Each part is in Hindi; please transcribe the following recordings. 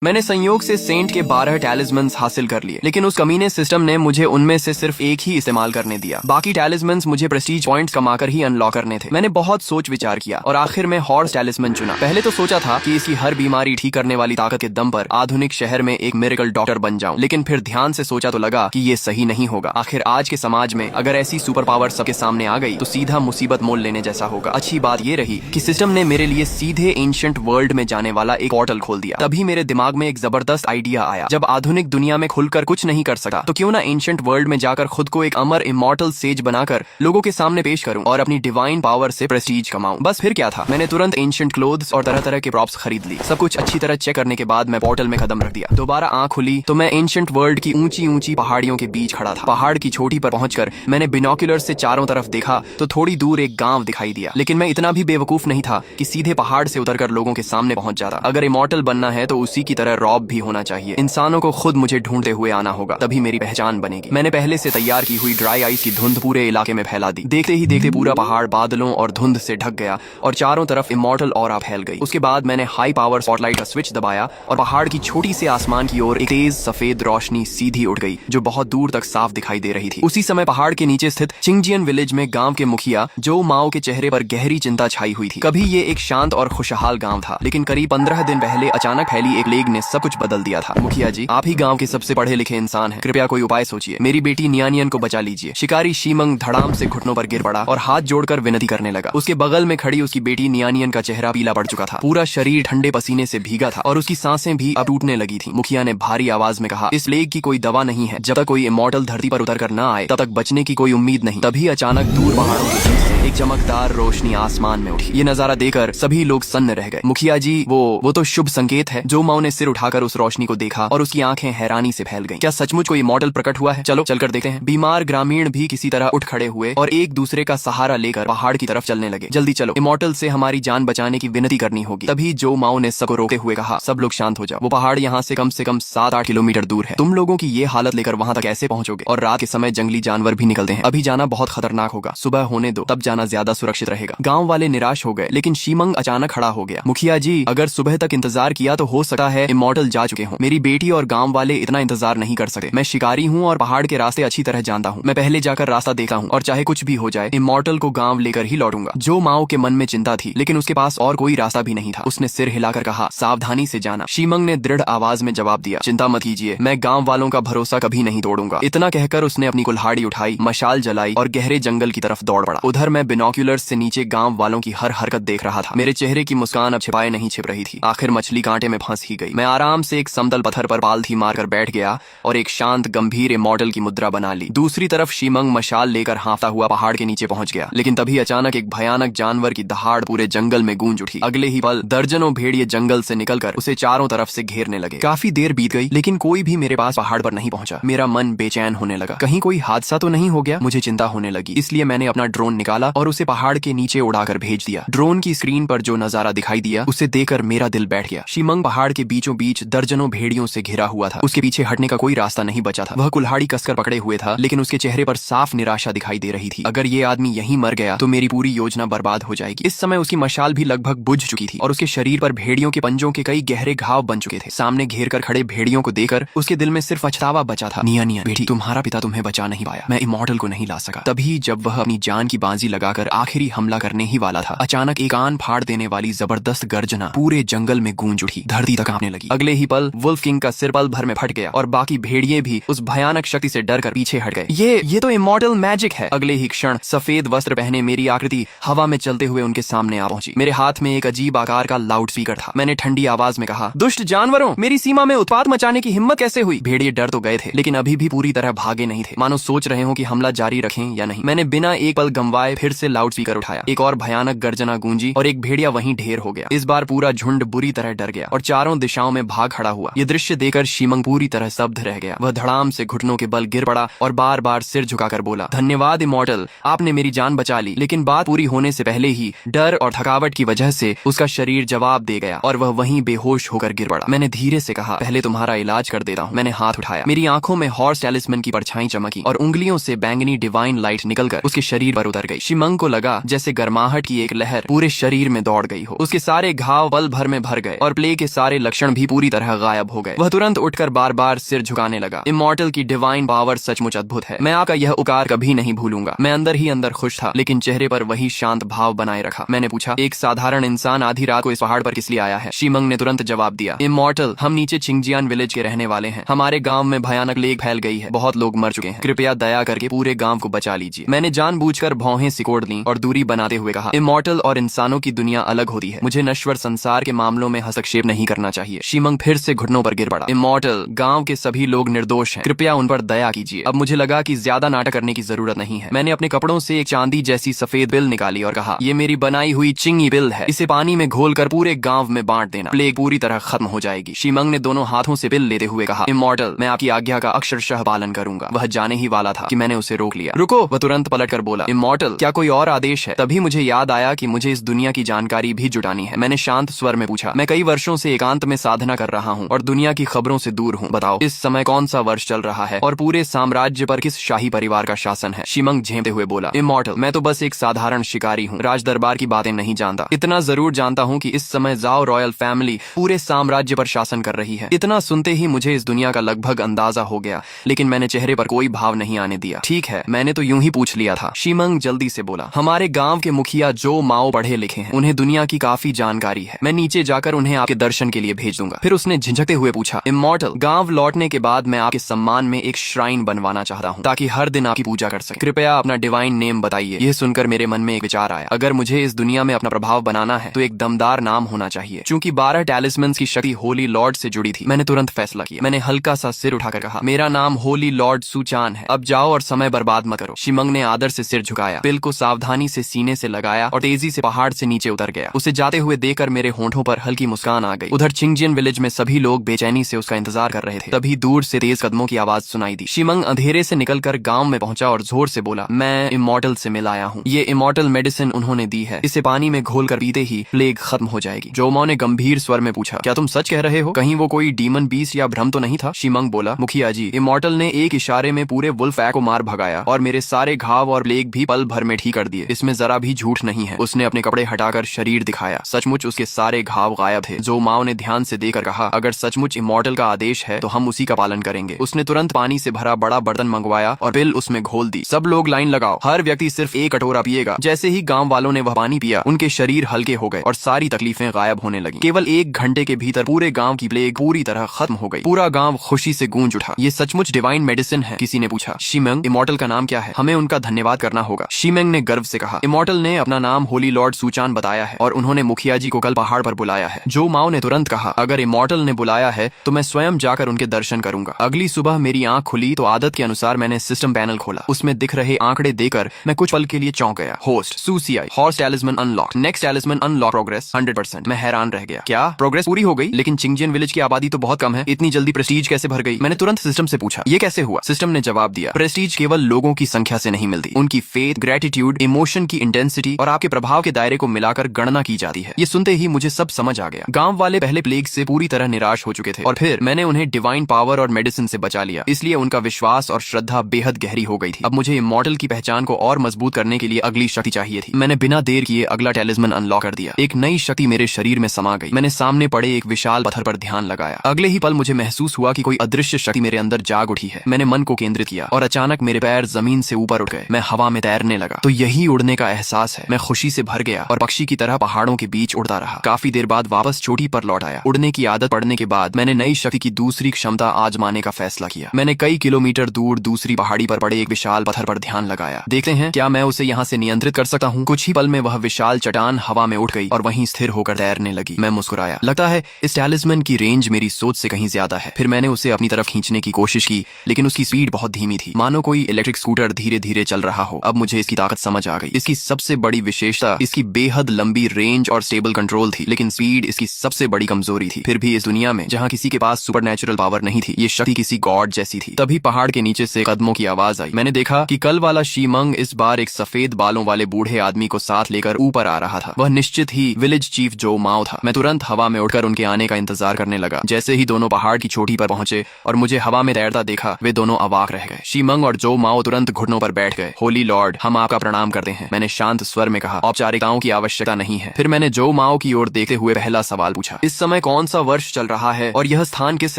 मैंने संयोग से सेंट के 12 टैलिस्मन्स हासिल कर लिए, लेकिन उस कमीने सिस्टम ने मुझे उनमें से सिर्फ एक ही इस्तेमाल करने दिया। बाकी टैलिस्मन्स मुझे प्रेस्टीज पॉइंट्स कमाकर ही अनलॉक करने थे। मैंने बहुत सोच विचार किया और आखिर में हॉर्स टैलिस्मन चुना। पहले तो सोचा था कि इसकी हर बीमारी ठीक करने वाली ताकत के दम पर आधुनिक शहर में एक मिरेकल डॉक्टर बन जाऊं, लेकिन फिर ध्यान से सोचा तो लगा कि ये सही नहीं होगा। आखिर आज के समाज में अगर ऐसी सुपर पावर सबके सामने आ गई तो सीधा मुसीबत मोल लेने जैसा होगा। अच्छी बात ये रही कि सिस्टम ने मेरे लिए सीधे एंशिएंट वर्ल्ड में जाने वाला एक पोर्टल खोल दिया। तभी मेरे दिमाग में एक जबरदस्त आइडिया आया। जब आधुनिक दुनिया में खुलकर कुछ नहीं कर सका तो क्यों ना एंशिएंट वर्ल्ड में जाकर खुद को एक अमर इमॉर्टल सेज बनाकर लोगों के सामने पेश करूं और अपनी डिवाइन पावर से प्रेस्टीज कमाऊं। बस फिर क्या था, मैंने तुरंत एंशिएंट क्लोथ्स और तरह तरह के प्रॉप्स खरीद ली। सब कुछ अच्छी तरह चेक करने के बाद मैं पोर्टल में कदम रख दिया। दोबारा आंख खुली तो मैं एंशिएंट वर्ल्ड की ऊंची ऊंची पहाड़ियों के बीच खड़ा था। पहाड़ की चोटी पर पहुंचकर मैंने बिनोक्यूलर से चारों तरफ देखा तो थोड़ी दूर एक गांव दिखाई दिया, लेकिन मैं इतना भी बेवकूफ नहीं था कि सीधे पहाड़ से उतरकर लोगों के सामने पहुंच जाता। अगर इमॉर्टल बनना है तो उसी की तरह रॉब भी होना चाहिए। इंसानों को खुद मुझे ढूंढते हुए आना होगा, तभी मेरी पहचान बनेगी। मैंने पहले से तैयार की हुई ड्राई आइस की धुंध पूरे इलाके में फैला दी। देखते ही देखते पूरा पहाड़ बादलों और धुंध से ढक गया और चारों तरफ इमॉर्टल ऑरा फैल गई। उसके बाद मैंने हाई पावर स्पॉटलाइट का स्विच दबाया और पहाड़ की छोटी से आसमान की ओर एक तेज सफेद रोशनी सीधी उड़ गई जो बहुत दूर तक साफ दिखाई दे रही थी। उसी समय पहाड़ के नीचे स्थित चिंगजियन विलेज में गांव के मुखिया जो माओ के चेहरे पर गहरी चिंता छाई हुई थी। कभी ये एक शांत और खुशहाल गांव था, लेकिन करीब 15 दिन पहले अचानक फैली एक प्लेग ने सब कुछ बदल दिया था। मुखिया जी, आप ही गांव के सबसे पढ़े लिखे इंसान हैं, कृपया कोई उपाय सोचिए। मेरी बेटी नियानियन को बचा लीजिए। शिकारी शीमंग धड़ाम से घुटनों पर गिर पड़ा और हाथ जोड़कर विनती करने लगा। उसके बगल में खड़ी उसकी बेटी नियानियन का चेहरा पीला पड़ चुका था। पूरा शरीर ठंडे पसीने से भीगा था और उसकी सांसें भी अब टूटने लगी थी। मुखिया ने भारी आवाज में कहा, इस प्लेग की कोई दवा नहीं है। जब तक कोई इमॉर्टल धरती पर उतर कर न आए तब तक बचने की कोई उम्मीद नहीं। तभी अचानक दूर पहाड़ों के बीच से एक चमकदार रोशनी आसमान में उठी। ये नजारा देखकर सभी लोग सन्न रह गए। मुखिया जी, वो तो शुभ संकेत है। जो माओ ने सिर उठाकर उस रोशनी को देखा और उसकी आंखें हैरानी से फैल गईं। क्या सचमुच कोई इमॉर्टल प्रकट हुआ है? चलो चलकर देखते हैं। बीमार ग्रामीण भी किसी तरह उठ खड़े हुए और एक दूसरे का सहारा लेकर पहाड़ की तरफ चलने लगे। जल्दी चलो, इमॉर्टल से हमारी जान बचाने की विनती करनी होगी। तभी जो माओ ने सबको रोकते हुए कहा, सब लोग शांत हो जाओ। वो पहाड़ यहाँ से कम 7-8 किलोमीटर दूर है। तुम लोगों की ये हालत लेकर वहाँ तक कैसे पहुँचोगे? और रात के समय जंगली जानवर भी निकलते हैं। अभी जाना बहुत खतरनाक होगा। सुबह होने दो, तब जाना ज्यादा सुरक्षित रहेगा। गाँव वाले निराश हो गए, लेकिन शीमंग अचानक खड़ा हो गया। मुखिया जी, अगर सुबह तक इंतजार किया तो हो सकता है इमॉर्टल जा चुके हों। मेरी बेटी और गाँव वाले इतना इंतजार नहीं कर सकते। मैं शिकारी हूँ और पहाड़ के रास्ते अच्छी तरह जानता हूँ। मैं पहले जाकर रास्ता देखा हूँ और चाहे कुछ भी हो जाए इमॉर्टल को गांव लेकर ही लौटूंगा। जो माओ के मन में चिंता थी, लेकिन उसके पास और कोई रास्ता भी नहीं था। उसने सिर हिलाकर कहा, सावधानी से जाना। शीमंग ने दृढ़ आवाज में जवाब दिया, चिंता मत कीजिए, मैं गांव वालों का भरोसा कभी नहीं तोड़ूंगा। इतना कहकर उसने अपनी कुल्हाड़ी उठाई, मशाल जलाई और गहरे जंगल की तरफ दौड़ पड़ा। उधर मैं बिनोक्यूलर से नीचे गांव वालों की हर हरकत देख रहा था। मेरे चेहरे की मुस्कान अब छिपाए नहीं छिप रही थी। आखिर मछली कांटे में फंस ही गई। मैं आराम से एक समतल पत्थर पर पालथी मारकर बैठ गया और एक शांत गंभीर इमॉर्टल की मुद्रा बना ली। दूसरी तरफ शीमंग मशाल लेकर हाँफता हुआ पहाड़ के नीचे पहुंच गया, लेकिन तभी अचानक एक भयानक जानवर की दहाड़ पूरे जंगल में गूंज उठी। अगले ही पल दर्जनों भेड़िए जंगल से निकलकर उसे चारों तरफ से घेरने लगे। काफी देर बीत गई, लेकिन कोई भी मेरे पास पहाड़ पर नहीं पहुंचा। मेरा मन बेचैन होने लगा। कहीं कोई हादसा तो नहीं हो गया? मुझे चिंता होने लगी। इसलिए मैंने अपना ड्रोन निकाला और उसे पहाड़ के नीचे उड़ाकर भेज दिया। ड्रोन की स्क्रीन पर जो नजारा दिखाई दिया उसे देखकर मेरा दिल बैठ गया। शीमंग पहाड़ के बीचों बीच दर्जनों भेड़ियों से घिरा हुआ था। उसके पीछे हटने का कोई रास्ता नहीं बचा था। वह कुल्हाड़ी कसकर पकड़े हुए था, लेकिन उसके चेहरे पर साफ निराशा दिखाई दे रही थी। अगर ये आदमी यहीं मर गया तो मेरी पूरी योजना बर्बाद हो जाएगी। इस समय उसकी मशाल भी लगभग बुझ चुकी थी और उसके शरीर पर भेड़ियों के पंजों के कई गहरे घाव बन चुके थे। सामने घेर कर खड़े भेड़ियों को देखकर उसके दिल में सिर्फ पछतावा बचा था। निया बेटी, तुम्हारा पिता तुम्हें बचा नहीं पाया। मैं इमॉर्टल को नहीं ला सका। तभी जब वह अपनी जान की बाजी लगाकर आखिरी हमला करने ही वाला था, अचानक एक कान फाड़ देने वाली जबरदस्त गर्जना पूरे जंगल में गूंज उठी। धरती तक कांपने लगी। अगले ही पल वुल्फ किंग का सिर पल भर में फट गया और बाकी भेड़िए भी उस भयानक शक्ति से डरकर पीछे हट गए। ये तो इमॉर्टल मैजिक है। अगले ही क्षण सफेद वस्त्र पहने मेरी आकृति हवा में चलते हुए उनके सामने आ पहुंची। मेरे हाथ में एक अजीब आकार का लाउड स्पीकर था। मैंने ठंडी आवाज में कहा, दुष्ट जानवरों, मेरी सीमा में उत्पात मचाने की हिम्मत कैसे हुई? भेड़िए डर तो गए थे, लेकिन अभी भी पूरी तरह भागे नहीं थे, मानो सोच रहे हो कि हमला जारी रखें या नहीं। मैंने बिना एक पल गंवाए फिर से लाउड स्पीकर उठाया। एक और भयानक गर्जना गूंजी और एक भेड़िया वहीं ढेर हो गया। इस बार पूरा झुंड बुरी तरह डर गया और चारों दिशाओं में भाग खड़ा हुआ। ये दृश्य देखकर शीमंग पूरी तरह स्तब्ध रह गया। वह धड़ाम से घुटनों के बल गिर पड़ा और बार बार सिर झुकाकर बोला, धन्यवाद इमॉर्टल, आपने मेरी जान बचा ली। लेकिन बात पूरी होने से पहले ही डर और थकावट की वजह से उसका शरीर जवाब दे गया और वह वहीं बेहोश होकर गिर पड़ा। मैंने धीरे से कहा, पहले तुम्हारा इलाज कर देता हूँ। मैंने हाथ उठाया। मेरी आंखों में हॉर्स टैलिस्मन की परछाई चमकी और उंगलियों से बैंगनी डिवाइन लाइट निकलकर उसके शरीर पर उतर गई। शीमंग को लगा जैसे गर्माहट की एक लहर पूरे शरीर में दौड़ गई हो। उसके सारे घाव पल भर में भर गए और प्लेग के सारे लक्षण लक्षण भी पूरी तरह गायब हो गए। वह तुरंत उठकर बार बार सिर झुकाने लगा। इमॉर्टल की डिवाइन पावर सचमुच अद्भुत है। मैं आपका यह उपकार कभी नहीं भूलूंगा। मैं अंदर ही अंदर खुश था, लेकिन चेहरे पर वही शांत भाव बनाए रखा। मैंने पूछा, एक साधारण इंसान आधी रात को इस पहाड़ पर किस लिए आया है? शीमंग ने तुरंत जवाब दिया, इमॉर्टल, हम नीचे छिंगजियान विलेज के रहने वाले हैं। हमारे गांव में भयानक प्लेग फैल गई है, बहुत लोग मर चुके हैं। कृपया दया करके पूरे गांव को बचा लीजिए। मैंने जानबूझकर भौहें सिकोड़ ली और दूरी बनाते हुए कहा, इमॉर्टल और इंसानों की दुनिया अलग होती है। मुझे नश्वर संसार के मामलों में हस्तक्षेप नहीं करना चाहिए। शीमंग फिर से घुटनों पर गिर पड़ा। इमॉर्टल, गांव के सभी लोग निर्दोष हैं, कृपया उन पर दया कीजिए। अब मुझे लगा कि ज्यादा नाटक करने की जरूरत नहीं है। मैंने अपने कपड़ों से एक चांदी जैसी सफेद बिल निकाली और कहा, ये मेरी बनाई हुई चिंगी बिल है। इसे पानी में घोलकर पूरे गांव में बांट देना। प्लेग पूरी तरह खत्म हो जाएगी। शीमंग ने दोनों हाथों से बिल लेते हुए कहा, इमॉर्टल, मैं आपकी आज्ञा का अक्षरशः पालन करूंगा। वह जाने ही वाला था कि मैंने उसे रोक लिया। रुको, वह तुरंत पलटकर बोला, इमॉर्टल, क्या कोई और आदेश है? तभी मुझे याद आया कि मुझे इस दुनिया की जानकारी भी जुटानी है। मैंने शांत स्वर में पूछा, मैं कई वर्षों से एकांत में साधना कर रहा हूँ और दुनिया की खबरों से दूर हूँ। बताओ, इस समय कौन सा वर्ष चल रहा है और पूरे साम्राज्य पर किस शाही परिवार का शासन है? शीमंग झेंपते हुए बोला, इमॉर्टल, मैं तो बस एक साधारण शिकारी हूँ, राज दरबार की बातें नहीं जानता। इतना जरूर जानता हूँ कि इस समय जाओ रॉयल फैमिली पूरे साम्राज्य पर शासन कर रही है। इतना सुनते ही मुझे इस दुनिया का लगभग अंदाजा हो गया, लेकिन मैंने चेहरे पर कोई भाव नहीं आने दिया। ठीक है, मैंने तो यूं ही पूछ लिया था। शीमंग जल्दी से बोला, हमारे गांव के मुखिया जो माओ पढ़े लिखे हैं, उन्हें दुनिया की काफी जानकारी है। मैं नीचे जाकर उन्हें आपके दर्शन के लिए भेज दूंगा। फिर उसने झिझकते हुए पूछा, इमॉर्टल, गांव लौटने के बाद मैं आपके सम्मान में एक श्राइन बनवाना चाहता हूँ ताकि हर दिन आपकी पूजा कर सके। कृपया अपना डिवाइन नेम बताइए। यह सुनकर मेरे मन में एक विचार आया, अगर मुझे इस दुनिया में अपना प्रभाव बनाना है तो एक दमदार नाम होना चाहिए। चूंकि 12 टैलिस्मन्स की शक्ति होली लॉर्ड से जुड़ी थी, मैंने तुरंत फैसला किया। मैंने हल्का सा सिर उठाकर कहा, मेरा नाम होली लॉर्ड सुचान है। अब जाओ और समय बर्बाद मत करो। शीमंग ने आदर से सिर झुकाया, बिल को सावधानी से सीने से लगाया और तेजी से पहाड़ से नीचे उतर गया। उसे जाते हुए देखकर मेरे होंठों पर हल्की मुस्कान आ गई। उधर छिंगजियन विलेज में सभी लोग बेचैनी से उसका इंतजार कर रहे थे। तभी दूर से तेज कदमों की आवाज सुनाई दी। शीमंग अंधेरे से निकलकर गांव में पहुंचा और जोर से बोला, मैं इमॉर्टल से मिल आया हूँ। ये इमॉर्टल मेडिसिन उन्होंने दी है, इसे पानी में घोलकर पीते ही प्लेग खत्म हो जाएगी। जोमाओ ने गंभीर स्वर में पूछा, क्या तुम सच कह रहे हो? कहीं वो कोई डीमन बीस्ट या भ्रम तो नहीं था? शीमंग बोला, मुखिया जी, इमॉर्टल ने एक इशारे में पूरे वुल्फ को मार भगाया और मेरे सारे घाव और प्लेग भी पल भर में ठीक कर दिए। इसमें जरा भी झूठ नहीं है। उसने अपने कपड़े हटाकर शरीर दिखाया। सचमुच उसके सारे घाव गायब थे। जोमाओ ने ध्यान से देखकर कहा, अगर सचमुच इमॉर्टल का आदेश है तो हम उसी का पालन करेंगे। उसने तुरंत पानी से भरा बड़ा बर्तन मंगवाया और बिल उसमें घोल दी। सब लोग लाइन लगाओ, हर व्यक्ति सिर्फ एक कटोरा पिएगा। जैसे ही गांव वालों ने वह पानी पिया, उनके शरीर हल्के हो गए और सारी तकलीफें गायब होने लगी। केवल 1 घंटे के भीतर पूरे गांव की प्लेग पूरी तरह खत्म हो गई। पूरा गांव खुशी से गूंज उठा। ये सचमुच डिवाइन मेडिसिन है? किसी ने पूछा। शीमंग, इमॉर्टल का नाम क्या है? हमें उनका धन्यवाद करना होगा। शीमंग ने गर्व से कहा, इमॉर्टल ने अपना नाम होली लॉर्ड सुचान बताया है और उन्होंने मुखिया जी को कल पहाड़ पर बुलाया है। जो माओ ने तुरंत कहा, अगर इमॉर्टल ने बुलाया है तो मैं स्वयं जाकर उनके दर्शन करूंगा। अगली सुबह मेरी आंख खुली तो आदत के अनुसार मैंने सिस्टम पैनल खोला। उसमें दिख रहे आंकड़े देकर मैं कुछ पल के लिए चौंक गया। होस्ट सूसीआई, horse talisman unlock, next talisman unlock, progress 100%। मैं हैरान रह गया। क्या प्रोग्रेस पूरी हो गई? लेकिन छिंगजियन विलेज की आबादी तो बहुत कम है, इतनी जल्दी प्रेस्टीज कैसे भर गई? मैंने तुरंत सिस्टम से पूछा, ये कैसे हुआ? सिस्टम ने जवाब दिया, प्रेस्टीज केवल लोगों की संख्या से नहीं मिलती, उनकी फेथ, ग्रेटिट्यूड, इमोशन की इंटेंसिटी और आपके प्रभाव के दायरे को मिलाकर गणना की जाती है। ये सुनते ही मुझे सब समझ आ गया। गांव वाले पहले प्लेग से पूरी तरह निराश हो चुके थे और फिर मैंने उन्हें डिवाइन पावर और मेडिसिन से बचा लिया, इसलिए उनका विश्वास और श्रद्धा बेहद गहरी हो गई थी। अब मुझे इमॉर्टल की पहचान को और मजबूत करने के लिए अगली शक्ति चाहिए थी। मैंने बिना देर किए अगला टैलिस्मन अनलॉक कर दिया। एक नई शक्ति मेरे शरीर में समा गई। मैंने सामने पड़े एक विशाल पत्थर पर ध्यान लगाया। अगले ही पल मुझे महसूस हुआ कि कोई अदृश्य शक्ति मेरे अंदर जाग उठी है। मैंने मन को केंद्रित किया और अचानक मेरे पैर जमीन से ऊपर उठ गए। मैं हवा में तैरने लगा। तो यही उड़ने का एहसास है। मैं खुशी से भर गया और पक्षी की तरह पहाड़ों के बीच उड़ता रहा। काफी देर बाद वापस चोटी पर लौट आया। उड़ने की आदत पड़ने के बाद मैंने नई शक्ति की दूसरी क्षमता आजमाने का फैसला किया। मैंने कई किलोमीटर दूर दूसरी पहाड़ी पर पड़े एक विशाल पत्थर पर ध्यान लगाया। देखते हैं क्या मैं उसे यहाँ से नियंत्रित कर सकता हूँ। कुछ ही पल में वह विशाल चट्टान हवा में उठ गई और वहीं स्थिर होकर तैरने लगी। मैं मुस्कुराया। लगता है इस टैलिस्मन की रेंज मेरी सोच से कहीं ज्यादा है। फिर मैंने उसे अपनी तरफ खींचने की कोशिश की, लेकिन उसकी स्पीड बहुत धीमी थी, मानो कोई इलेक्ट्रिक स्कूटर धीरे धीरे चल रहा हो। अब मुझे इसकी ताकत समझ आ गई। इसकी सबसे बड़ी विशेषता इसकी बेहद लंबी रेंज और स्टेबल कंट्रोल थी, लेकिन स्पीड इसकी सबसे बड़ी कमजोरी थी। फिर भी इस दुनिया में जहाँ किसी के पास सुपरनैचुरल पावर नहीं थी, ये शक्ति किसी गॉड जैसी थी। तभी पहाड़ के नीचे से कदमों की आवाज आई। मैंने देखा कि कल वाला शीमंग इस बार एक सफेद बालों वाले बूढ़े आदमी को साथ लेकर ऊपर आ रहा था। वह निश्चित ही विलेज चीफ जो माओ था। मैं तुरंत हवा में उड़कर उनके आने का इंतजार करने लगा। जैसे ही दोनों पहाड़ की चोटी पर पहुंचे और मुझे हवा में तैरता देखा, वे दोनों अवाक रह गए। शीमंग और जो माओ तुरंत घुटनों पर बैठ गए। होली लॉर्ड, हम आपका प्रणाम करते हैं, मैंने शांत स्वर में कहा। औपचारिकताओं की आवश्यकता नहीं है। फिर मैंने जो माओ की ओर देखते हुए पहला सवाल पूछा, इस समय कौन कौन सा वर्ष चल रहा है और यह स्थान किस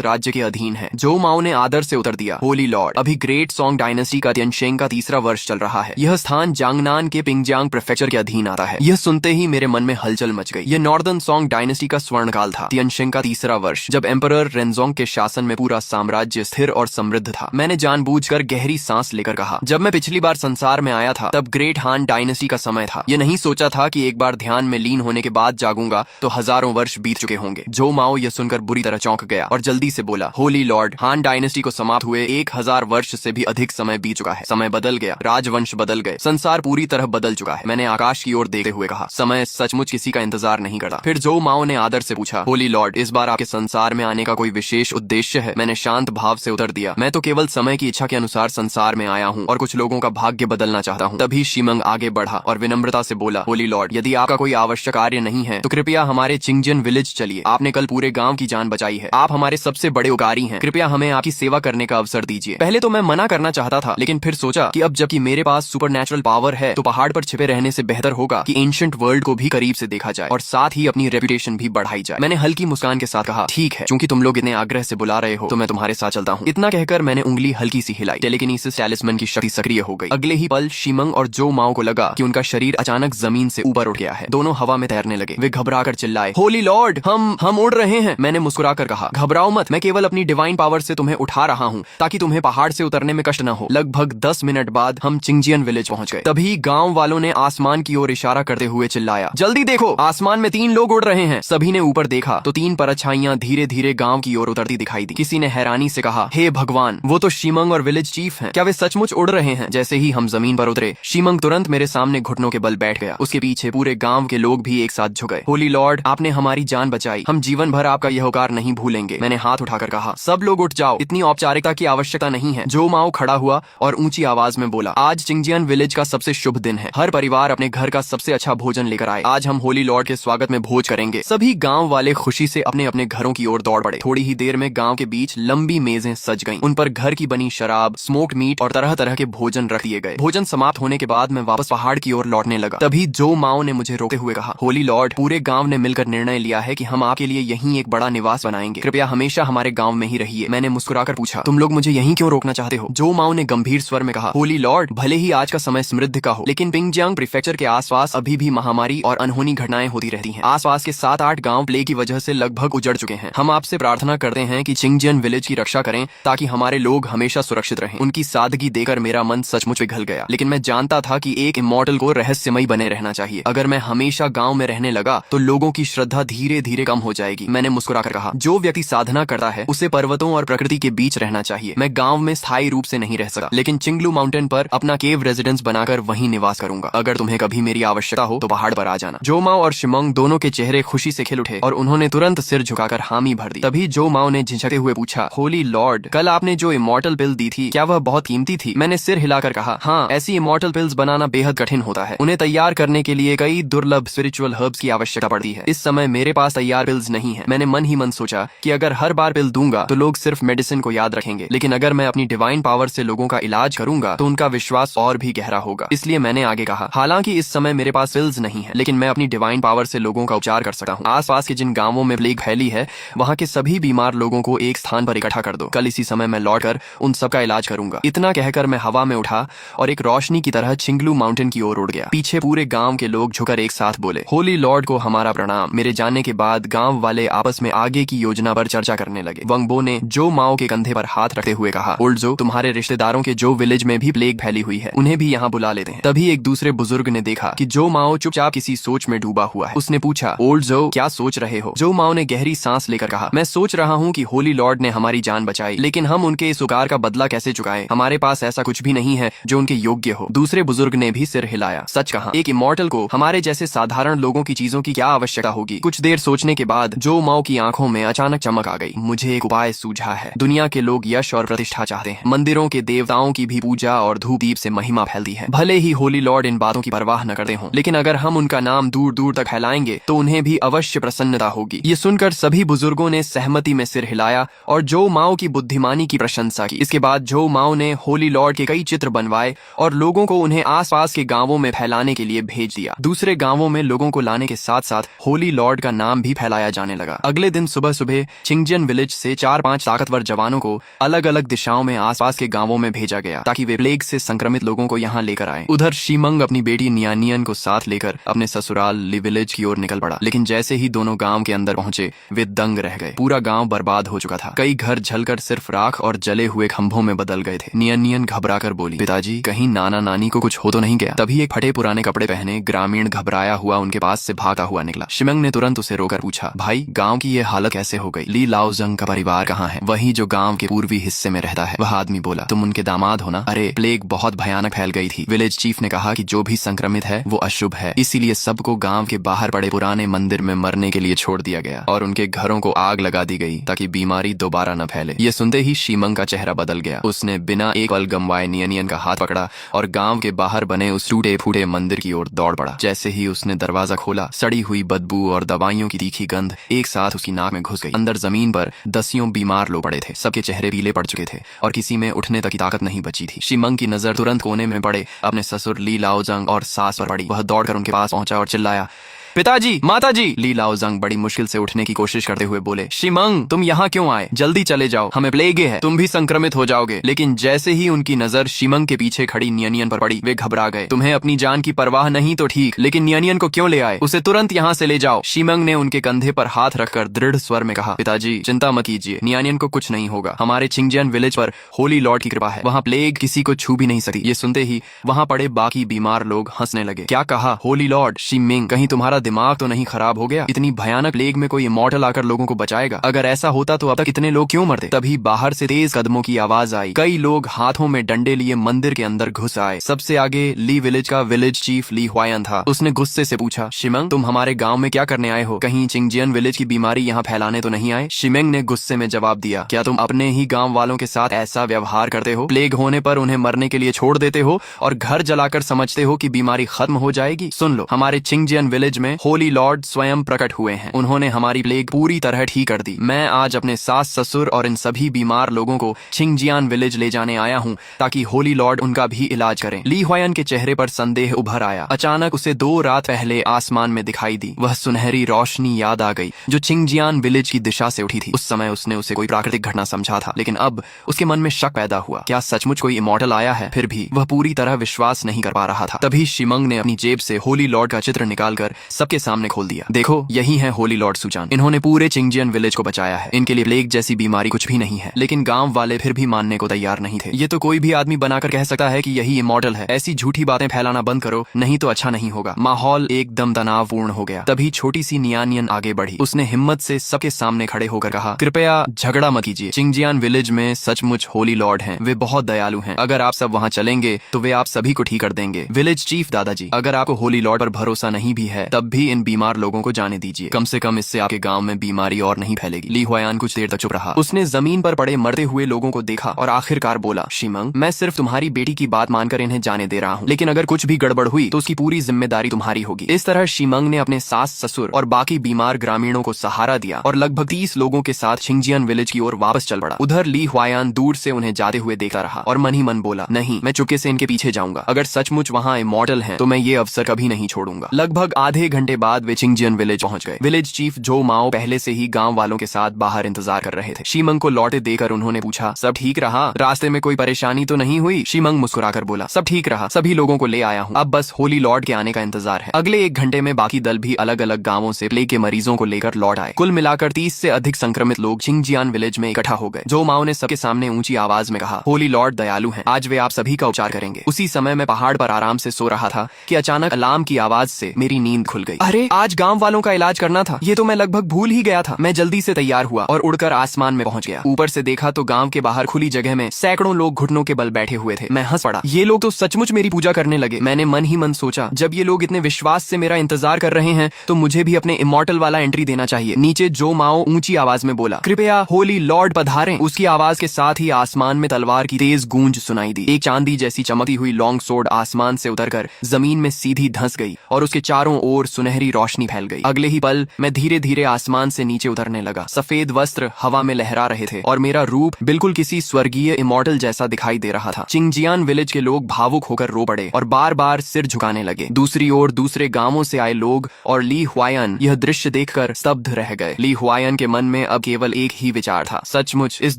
राज्य के अधीन है? जो माओ ने आदर से उत्तर दिया, होली लॉर्ड, अभी ग्रेट सॉन्ग डायनेस्टी का तियनशेंग का तीसरा वर्ष चल रहा है। यह स्थान जांगनान के पिंगजांग प्रेफेक्चर के अधीन आता है। यह सुनते ही मेरे मन में हलचल मच गई। यह नॉर्दर्न सॉन्ग डायनेस्टी का स्वर्ण काल था, तियनशेंग का तीसरा वर्ष, जब एम्परर रेनजोंग के शासन में पूरा साम्राज्य स्थिर और समृद्ध था। मैंने जानबूझकर गहरी सांस लेकर कहा, जब मैं पिछली बार संसार में आया था तब ग्रेट हान डायनेस्टी का समय था। यह नहीं सोचा था कि एक बार ध्यान में लीन होने के बाद जागूंगा तो हजारों वर्ष बीत चुके होंगे। जो माओ यह सुनकर बुरी तरह चौंक गया और जल्दी से बोला, होली लॉर्ड, हान डायनेस्टी को समाप्त हुए 1000 वर्ष से भी अधिक समय बीत चुका है। समय बदल गया, राजवंश बदल गए, संसार पूरी तरह बदल चुका है। मैंने आकाश की ओर देखते हुए कहा, समय सचमुच किसी का इंतजार नहीं करता। फिर जो माओ ने आदर से पूछा, होली लॉर्ड, इस बार आपके संसार में आने का कोई विशेष उद्देश्य है? मैंने शांत भाव से उत्तर दिया, मैं तो केवल समय की इच्छा के अनुसार संसार में आया हूँ और कुछ लोगों का भाग्य बदलना चाहता हूँ। तभी शिमंग आगे बढ़ा और विनम्रता से बोला, होली लॉर्ड, यदि आपका कोई आवश्यक कार्य नहीं है तो कृपया हमारे चिंगजियन विलेज चलिए। आपने कल पूरे गांव की जान बचाई है, आप हमारे सबसे बड़े उपकारी हैं। कृपया हमें आपकी सेवा करने का अवसर दीजिए। पहले तो मैं मना करना चाहता था, लेकिन फिर सोचा कि अब जबकि मेरे पास सुपरनैचुरल पावर है तो पहाड़ पर छिपे रहने से बेहतर होगा कि एंशिएंट वर्ल्ड को भी करीब से देखा जाए और साथ ही अपनी रेपुटेशन भी बढ़ाई जाए। मैंने हल्की मुस्कान के साथ कहा, ठीक है, क्योंकि तुम लोग इतने आग्रह से बुला रहे हो तो मैं तुम्हारे साथ चलता हूँ। इतना कहकर मैंने उंगली हल्की सी हिलाई। टेलीकिनेसिस टैलिस्मैन की शक्ति सक्रिय हो गई। अगले ही पल शिमंग और जो माओ को लगा कि उनका शरीर अचानक जमीन से ऊपर उठ गया है। दोनों हवा में तैरने लगे। वे घबराकर चिल्लाए, होली लॉर्ड, हम उड़ रहे हैं। मैंने मुस्कुराकर कहा, घबराओ मत, मैं केवल अपनी डिवाइन पावर से तुम्हें उठा रहा हूँ ताकि तुम्हें पहाड़ से उतरने में कष्ट न हो। लगभग 10 मिनट बाद हम चिंगजियन विलेज पहुंच गए। तभी गांव वालों ने आसमान की ओर इशारा करते हुए चिल्लाया, जल्दी देखो, आसमान में 3 लोग उड़ रहे हैं। सभी ने ऊपर देखा तो 3 परछाइयां धीरे धीरे गांव की ओर उतरती दिखाई दी। किसी ने हैरानी से कहा, हे भगवान, वो तो शिमंग और विलेज चीफ हैं। क्या वे सचमुच उड़ रहे हैं? जैसे ही हम जमीन पर उतरे, शिमंग तुरंत मेरे सामने घुटनों के बल बैठ गया। उसके पीछे पूरे गांव के लोग भी एक साथ झुक गए। होली लॉर्ड, आपने हमारी जान बचाई, हम जीवन भर आपका यह उपकार नहीं भूलेंगे। मैंने हाथ उठाकर कहा, सब लोग उठ जाओ, इतनी औपचारिकता की आवश्यकता नहीं है। जो माओ खड़ा हुआ और ऊंची आवाज में बोला, आज चिंगजियन विलेज का सबसे शुभ दिन है। हर परिवार अपने घर का सबसे अच्छा भोजन लेकर आए। आज हम होली लॉर्ड के स्वागत में भोज करेंगे। सभी गांव वाले खुशी से अपने अपने घरों की ओर दौड़ पड़े। थोड़ी ही देर में गांव के बीच लंबी मेजें सज गईं। उन पर घर की बनी शराब, स्मोक्ड मीट और तरह तरह के भोजन रख दिए गए। भोजन समाप्त होने के बाद मैं वापस पहाड़ की ओर लौटने लगा। तभी जो माओ ने मुझे रोकते हुए कहा, होली लॉर्ड, पूरे गांव ने मिलकर निर्णय लिया है कि हम आपके लिए यहीं एक बड़ा निवास बनाएंगे। कृपया हमेशा हमारे गांव में ही रहिए। मैंने मुस्कुराकर पूछा, तुम लोग मुझे यहीं क्यों रोकना चाहते हो? जो माओ ने गंभीर स्वर में कहा, होली लॉर्ड, भले ही आज का समय समृद्ध का हो, लेकिन पिंगजांग प्रीफेक्चर के आसपास अभी भी महामारी और अनहोनी घटनाएं होती रहती हैं। आसपास के 7-8 गांव प्लेग की वजह से लगभग उजड़ चुके हैं। हम आपसे प्रार्थना करते हैं कि चिंगजियन विलेज की रक्षा करें ताकि हमारे लोग हमेशा सुरक्षित रहें। उनकी सादगी देकर मेरा मन सचमुच पिघल गया, लेकिन मैं जानता था कि एक इमॉर्टल को रहस्यमय बने रहना चाहिए। अगर मैं हमेशा गांव में रहने लगा तो लोगों की श्रद्धा धीरे धीरे कम हो जाएगी। मैंने मुस्कुराकर कहा, जो व्यक्ति साधना करता है उसे पर्वतों और प्रकृति के बीच रहना चाहिए। मैं गांव में स्थायी रूप से नहीं रह सकता, लेकिन चिंगलू माउंटेन पर अपना केव रेजिडेंस बनाकर वहीं निवास करूंगा। अगर तुम्हें कभी मेरी आवश्यकता हो तो पहाड़ पर आ जाना। जो माओ और शिमंग दोनों के चेहरे खुशी से खिल उठे और उन्होंने तुरंत सिर झुकाकर हामी भर दी। तभी जो माओ ने झिझकते हुए पूछा, होली लॉर्ड, कल आपने जो इमॉर्टल पिल दी थी, क्या वह बहुत कीमती थी? मैंने सिर हिलाकर कहा, हाँ, ऐसी इमॉर्टल पिल्स बनाना बेहद कठिन होता है। उन्हें तैयार करने के लिए कई दुर्लभ स्पिरिचुअल हर्ब्स की आवश्यकता पड़ती है। इस समय मेरे पास तैयार पिल्स नहीं है। मैंने मन ही मन सोचा कि अगर हर बार पिल दूंगा तो लोग सिर्फ मेडिसिन को याद रखेंगे, लेकिन अगर मैं अपनी डिवाइन पावर से लोगों का इलाज करूंगा तो उनका विश्वास और भी गहरा होगा। इसलिए मैंने आगे कहा, हालांकि इस समय मेरे पास पिल्स नहीं है, लेकिन मैं अपनी डिवाइन पावर से लोगों का उपचार कर सकता हूँ। आसपास के जिन गांवों में प्लेग फैली है वहाँ के सभी बीमार लोगों को एक स्थान पर इकट्ठा कर दो। कल इसी समय मैं लौटकर उन सबका इलाज करूंगा। इतना कहकर मैं हवा में उठा और एक रोशनी की तरह चिंगलू माउंटेन की ओर उड़ गया। पीछे पूरे गांव के लोग झुकर एक साथ बोले, होली लॉर्ड को हमारा प्रणाम। मेरे जाने के बाद गांव वाले आपस में आगे की योजना पर चर्चा करने लगे। वंगबो ने जो माओ के कंधे पर हाथ रखते हुए कहा, ओल्ड जो, तुम्हारे रिश्तेदारों के जो विलेज में भी प्लेग फैली हुई है उन्हें भी यहाँ बुला लेते हैं। तभी एक दूसरे बुजुर्ग ने देखा कि जो माओ चुपचाप किसी सोच में डूबा हुआ है। उसने पूछा, ओल्ड जो, क्या सोच रहे हो? जो माओ ने गहरी सांस लेकर कहा, मैं सोच रहा हूँ कि होली लॉर्ड ने हमारी जान बचाई, लेकिन हम उनके इस उपकार का बदला कैसे चुकाएं? हमारे पास ऐसा कुछ भी नहीं है जो उनके योग्य हो। दूसरे बुजुर्ग ने भी सिर हिलाया, सच कहा, एक इमॉर्टल को हमारे जैसे साधारण लोगों की चीजों की क्या आवश्यकता होगी? कुछ देर सोचने के बाद जो माओ की आंखों में अचानक चमक आ गई। मुझे एक उपाय सूझा है। दुनिया के लोग यश और प्रतिष्ठा चाहते हैं। मंदिरों के देवताओं की भी पूजा और धूप दीप से महिमा फैलती है। भले ही होली लॉर्ड इन बातों की परवाह न करते हों, लेकिन अगर हम उनका नाम दूर दूर तक फैलाएंगे तो उन्हें भी अवश्य प्रसन्नता होगी। ये सुनकर सभी बुजुर्गों ने सहमति में सिर हिलाया और जो माओ की बुद्धिमानी की प्रशंसा की। इसके बाद जो माओ ने होली लॉर्ड के कई चित्र बनवाए और लोगों को उन्हें आसपास के गांवों में फैलाने के लिए भेज दिया। दूसरे गांवों में लोगों को लाने के साथ साथ होली लॉर्ड का नाम भी फैलाया जाने जाने लगा। अगले दिन सुबह सुबह चिंगजियन विलेज से 4-5 ताकतवर जवानों को अलग अलग दिशाओं में आसपास के गांवों में भेजा गया ताकि वे प्लेग से संक्रमित लोगों को यहाँ लेकर आए। उधर शीमंग अपनी बेटी नियानियन को साथ लेकर अपने ससुराल ली विलेज की ओर निकल पड़ा, लेकिन जैसे ही दोनों गांव के अंदर पहुंचे वे दंग रह गए। पूरा गांव बर्बाद हो चुका था। कई घर जलकर सिर्फ राख और जले हुए खंभों में बदल गए थे। नियानियन घबराकर बोली, पिताजी कहीं नाना नानी को कुछ हो तो नहीं गया? तभी एक फटे पुराने कपड़े पहने ग्रामीण घबराया हुआ उनके पास से भागता हुआ निकला। शिमंग ने तुरंत उसे रोकर पूछा, भाई गांव की ये हालत कैसे हो गई? ली लाओजंग का परिवार कहाँ है? वही जो गांव के पूर्वी हिस्से में रहता है। वह आदमी बोला, तुम उनके दामाद हो ना? अरे प्लेग बहुत भयानक फैल गई थी। विलेज चीफ ने कहा कि जो भी संक्रमित है वो अशुभ है, इसीलिए सबको गांव के बाहर पड़े पुराने मंदिर में मरने के लिए छोड़ दिया गया और उनके घरों को आग लगा दी गई ताकि बीमारी दोबारा न फैले। ये सुनते ही शीमंग का चेहरा बदल गया। उसने बिना एक पल गंवाए नियनियन का हाथ पकड़ा और गांव के बाहर बने उस टूटे फूटे मंदिर की ओर दौड़ पड़ा। जैसे ही उसने दरवाजा खोला, सड़ी हुई बदबू और दवाइयों की तीखी गंध एक साथ उसकी नाक में घुस गई। अंदर जमीन पर दसियों बीमार लोग पड़े थे। सबके चेहरे पीले पड़ चुके थे और किसी में उठने तक की ताकत नहीं बची थी। शीमंग की नजर तुरंत कोने में पड़े अपने ससुर ली लाओजंग और सास पर पड़ी। वह दौड़कर उनके पास पहुंचा और चिल्लाया, पिताजी, माताजी। ली लाओजंग बड़ी मुश्किल से उठने की कोशिश करते हुए बोले, शीमंग तुम यहाँ क्यों आए? जल्दी चले जाओ, हमें प्लेग है, तुम भी संक्रमित हो जाओगे। लेकिन जैसे ही उनकी नजर शीमंग के पीछे खड़ी नियनियन पर पड़ी, वे घबरा गए। तुम्हें अपनी जान की परवाह नहीं तो ठीक, लेकिन नियनियन को क्यों ले आए? उसे तुरंत यहाँ से ले जाओ। शीमंग ने उनके कंधे पर हाथ रखकर दृढ़ स्वर में कहा, पिताजी चिंता मत कीजिए, नियनियन को कुछ नहीं होगा। हमारे चिंगजियन विलेज पर होली लॉर्ड की कृपा है, वहाँ प्लेग किसी को छू भी नहीं सकती। ये सुनते ही वहाँ पड़े बाकी बीमार लोग हंसने लगे। क्या कहा? होली लॉर्ड? शीमिंग, कहीं तुम्हारा दिमाग तो नहीं खराब हो गया? इतनी भयानक प्लेग में कोई इमॉर्टल आकर लोगों को बचाएगा? अगर ऐसा होता तो अब तक इतने लोग क्यों मरते? तभी बाहर से तेज कदमों की आवाज आई। कई लोग हाथों में डंडे लिए मंदिर के अंदर घुस आए। सबसे आगे ली विलेज का विलेज चीफ ली हुआयन था। उसने गुस्से से पूछा, शिमंग तुम हमारे गांव में क्या करने आए हो? कहीं चिंगजियन विलेज की बीमारी यहाँ फैलाने तो नहीं आए? शिमंग ने गुस्से में जवाब दिया, क्या तुम अपने ही गाँव वालों के साथ ऐसा व्यवहार करते हो? प्लेग होने पर उन्हें मरने के लिए छोड़ देते हो और घर जलाकर समझते हो कि बीमारी खत्म हो जाएगी? सुन लो, हमारे चिंगजियन विलेज में होली लॉर्ड स्वयं प्रकट हुए हैं। उन्होंने हमारी प्लेग पूरी तरह ठीक कर दी। मैं आज अपने सास ससुर और इन सभी बीमार लोगों को चिंगजियान विलेज ले जाने आया हूँ ताकि होली लॉर्ड उनका भी इलाज करें। ली हुआयन के चेहरे पर संदेह उभर आया। अचानक उसे 2 रात पहले आसमान में दिखाई दी वह सुनहरी रोशनी याद आ गई जो चिंगजियान विलेज की दिशा से उठी थी। उस समय उसने उसे कोई प्राकृतिक घटना समझा था, लेकिन अब उसके मन में शक पैदा हुआ, क्या सचमुच कोई इमॉर्टल आया है? फिर भी वह पूरी तरह विश्वास नहीं कर पा रहा था। तभी शिमंग ने अपनी जेब से होली लॉर्ड का चित्र निकालकर सबके सामने खोल दिया। देखो, यही है होली लॉर्ड सुजान। इन्होंने पूरे चिंगजियन विलेज को बचाया है। इनके लिए प्लेग जैसी बीमारी कुछ भी नहीं है। लेकिन गांव वाले फिर भी मानने को तैयार नहीं थे। ये तो कोई भी आदमी बनाकर कह सकता है कि यही इमॉर्टल है। ऐसी झूठी बातें फैलाना बंद करो, नहीं तो अच्छा नहीं होगा। माहौल एकदम तनावपूर्ण हो गया। तभी छोटी सी नियानियन आगे बढ़ी। उसने हिम्मत से सबके सामने खड़े होकर कहा, कृपया झगड़ा मत कीजिए। चिंगजियान विलेज में सचमुच होली लॉर्ड हैं। वे बहुत दयालु हैं। अगर आप सब वहाँ चलेंगे तो वे आप सभी को ठीक कर देंगे। विलेज चीफ दादाजी, अगर आपको होली लॉर्ड पर भरोसा नहीं भी है तब भी इन बीमार लोगों को जाने दीजिए। कम से कम इससे आपके गांव में बीमारी और नहीं फैलेगी। ली हुआयन कुछ देर तक चुप रहा। उसने जमीन पर पड़े मरते हुए लोगों को देखा और आखिरकार बोला, शिमंग मैं सिर्फ तुम्हारी बेटी की बात मानकर इन्हें जाने दे रहा हूँ, लेकिन अगर कुछ भी गड़बड़ हुई तो उसकी पूरी जिम्मेदारी तुम्हारी होगी। इस तरह शिमंग ने अपने सास ससुर और बाकी बीमार ग्रामीणों को सहारा दिया और लगभग 30 लोगों के साथ चिंगजियान विलेज की ओर वापस चल पड़ा। उधर ली हुआयन दूर से उन्हें जाते हुए देखता रहा और मन ही मन बोला, नहीं, मैं चुपके से इनके पीछे जाऊंगा। अगर सचमुच वहाँ इमॉर्टल हैं तो मैं ये अवसर कभी नहीं छोड़ूंगा। लगभग आधे घंटे बाद वे चिंगजियन विलेज पहुंच गए। विलेज चीफ जो माओ पहले से ही गांव वालों के साथ बाहर इंतजार कर रहे थे। शिमंग को लौटे देकर उन्होंने पूछा, सब ठीक रहा? रास्ते में कोई परेशानी तो नहीं हुई? शिमंग मुस्कुराकर बोला, सब ठीक रहा, सभी लोगों को ले आया हूँ, अब बस होली लॉर्ड के आने का इंतजार है। अगले 1 घंटे में बाकी दल भी अलग अलग गाँवों से प्लेग के मरीजों को लेकर लौट आए। कुल मिलाकर 30 से अधिक संक्रमित लोग चिंगजियान विलेज में इकट्ठा हो गए। जो माओ ने सबके सामने ऊंची आवाज में कहा, होली लॉर्ड दयालु हैं, आज वे आप सभी का उपचार करेंगे। उसी समय मैं पहाड़ पर आराम से सो रहा था कि अचानक अलार्म की आवाज से मेरी नींद खुल गई। अरे, आज गांव वालों का इलाज करना था, ये तो मैं लगभग भूल ही गया था। मैं जल्दी से तैयार हुआ और उड़कर आसमान में पहुंच गया। ऊपर से देखा तो गांव के बाहर खुली जगह में सैकड़ों लोग घुटनों के बल बैठे हुए थे। मैं हंस पड़ा, ये लोग तो सचमुच मेरी पूजा करने लगे। मैंने मन ही मन सोचा, जब ये लोग इतने विश्वास से मेरा इंतजार कर रहे हैं तो मुझे भी अपने इमॉर्टल वाला एंट्री देना चाहिए। नीचे जो माओ ऊंची आवाज में बोला, कृपया होली लॉर्ड पधारें। उसकी आवाज के साथ ही आसमान में तलवार की तेज गूंज सुनाई दी। एक चांदी जैसी चमकती हुई लॉन्ग सोर्ड आसमान से उतरकर जमीन में सीधी धंस गई और उसके चारों ओर सुनहरी रोशनी फैल गई। अगले ही पल मैं धीरे धीरे आसमान से नीचे उतरने लगा। सफेद वस्त्र हवा में लहरा रहे थे और मेरा रूप बिल्कुल किसी स्वर्गीय इमॉर्टल जैसा दिखाई दे रहा था। चिंगजियान विलेज के लोग भावुक होकर रो पड़े और बार बार सिर झुकाने लगे। दूसरी ओर दूसरे गांवों से आए लोग और ली हुआयन यह दृश्य देखकर स्तब्ध रह गए। ली हुआयन के मन में अब केवल एक ही विचार था, सचमुच इस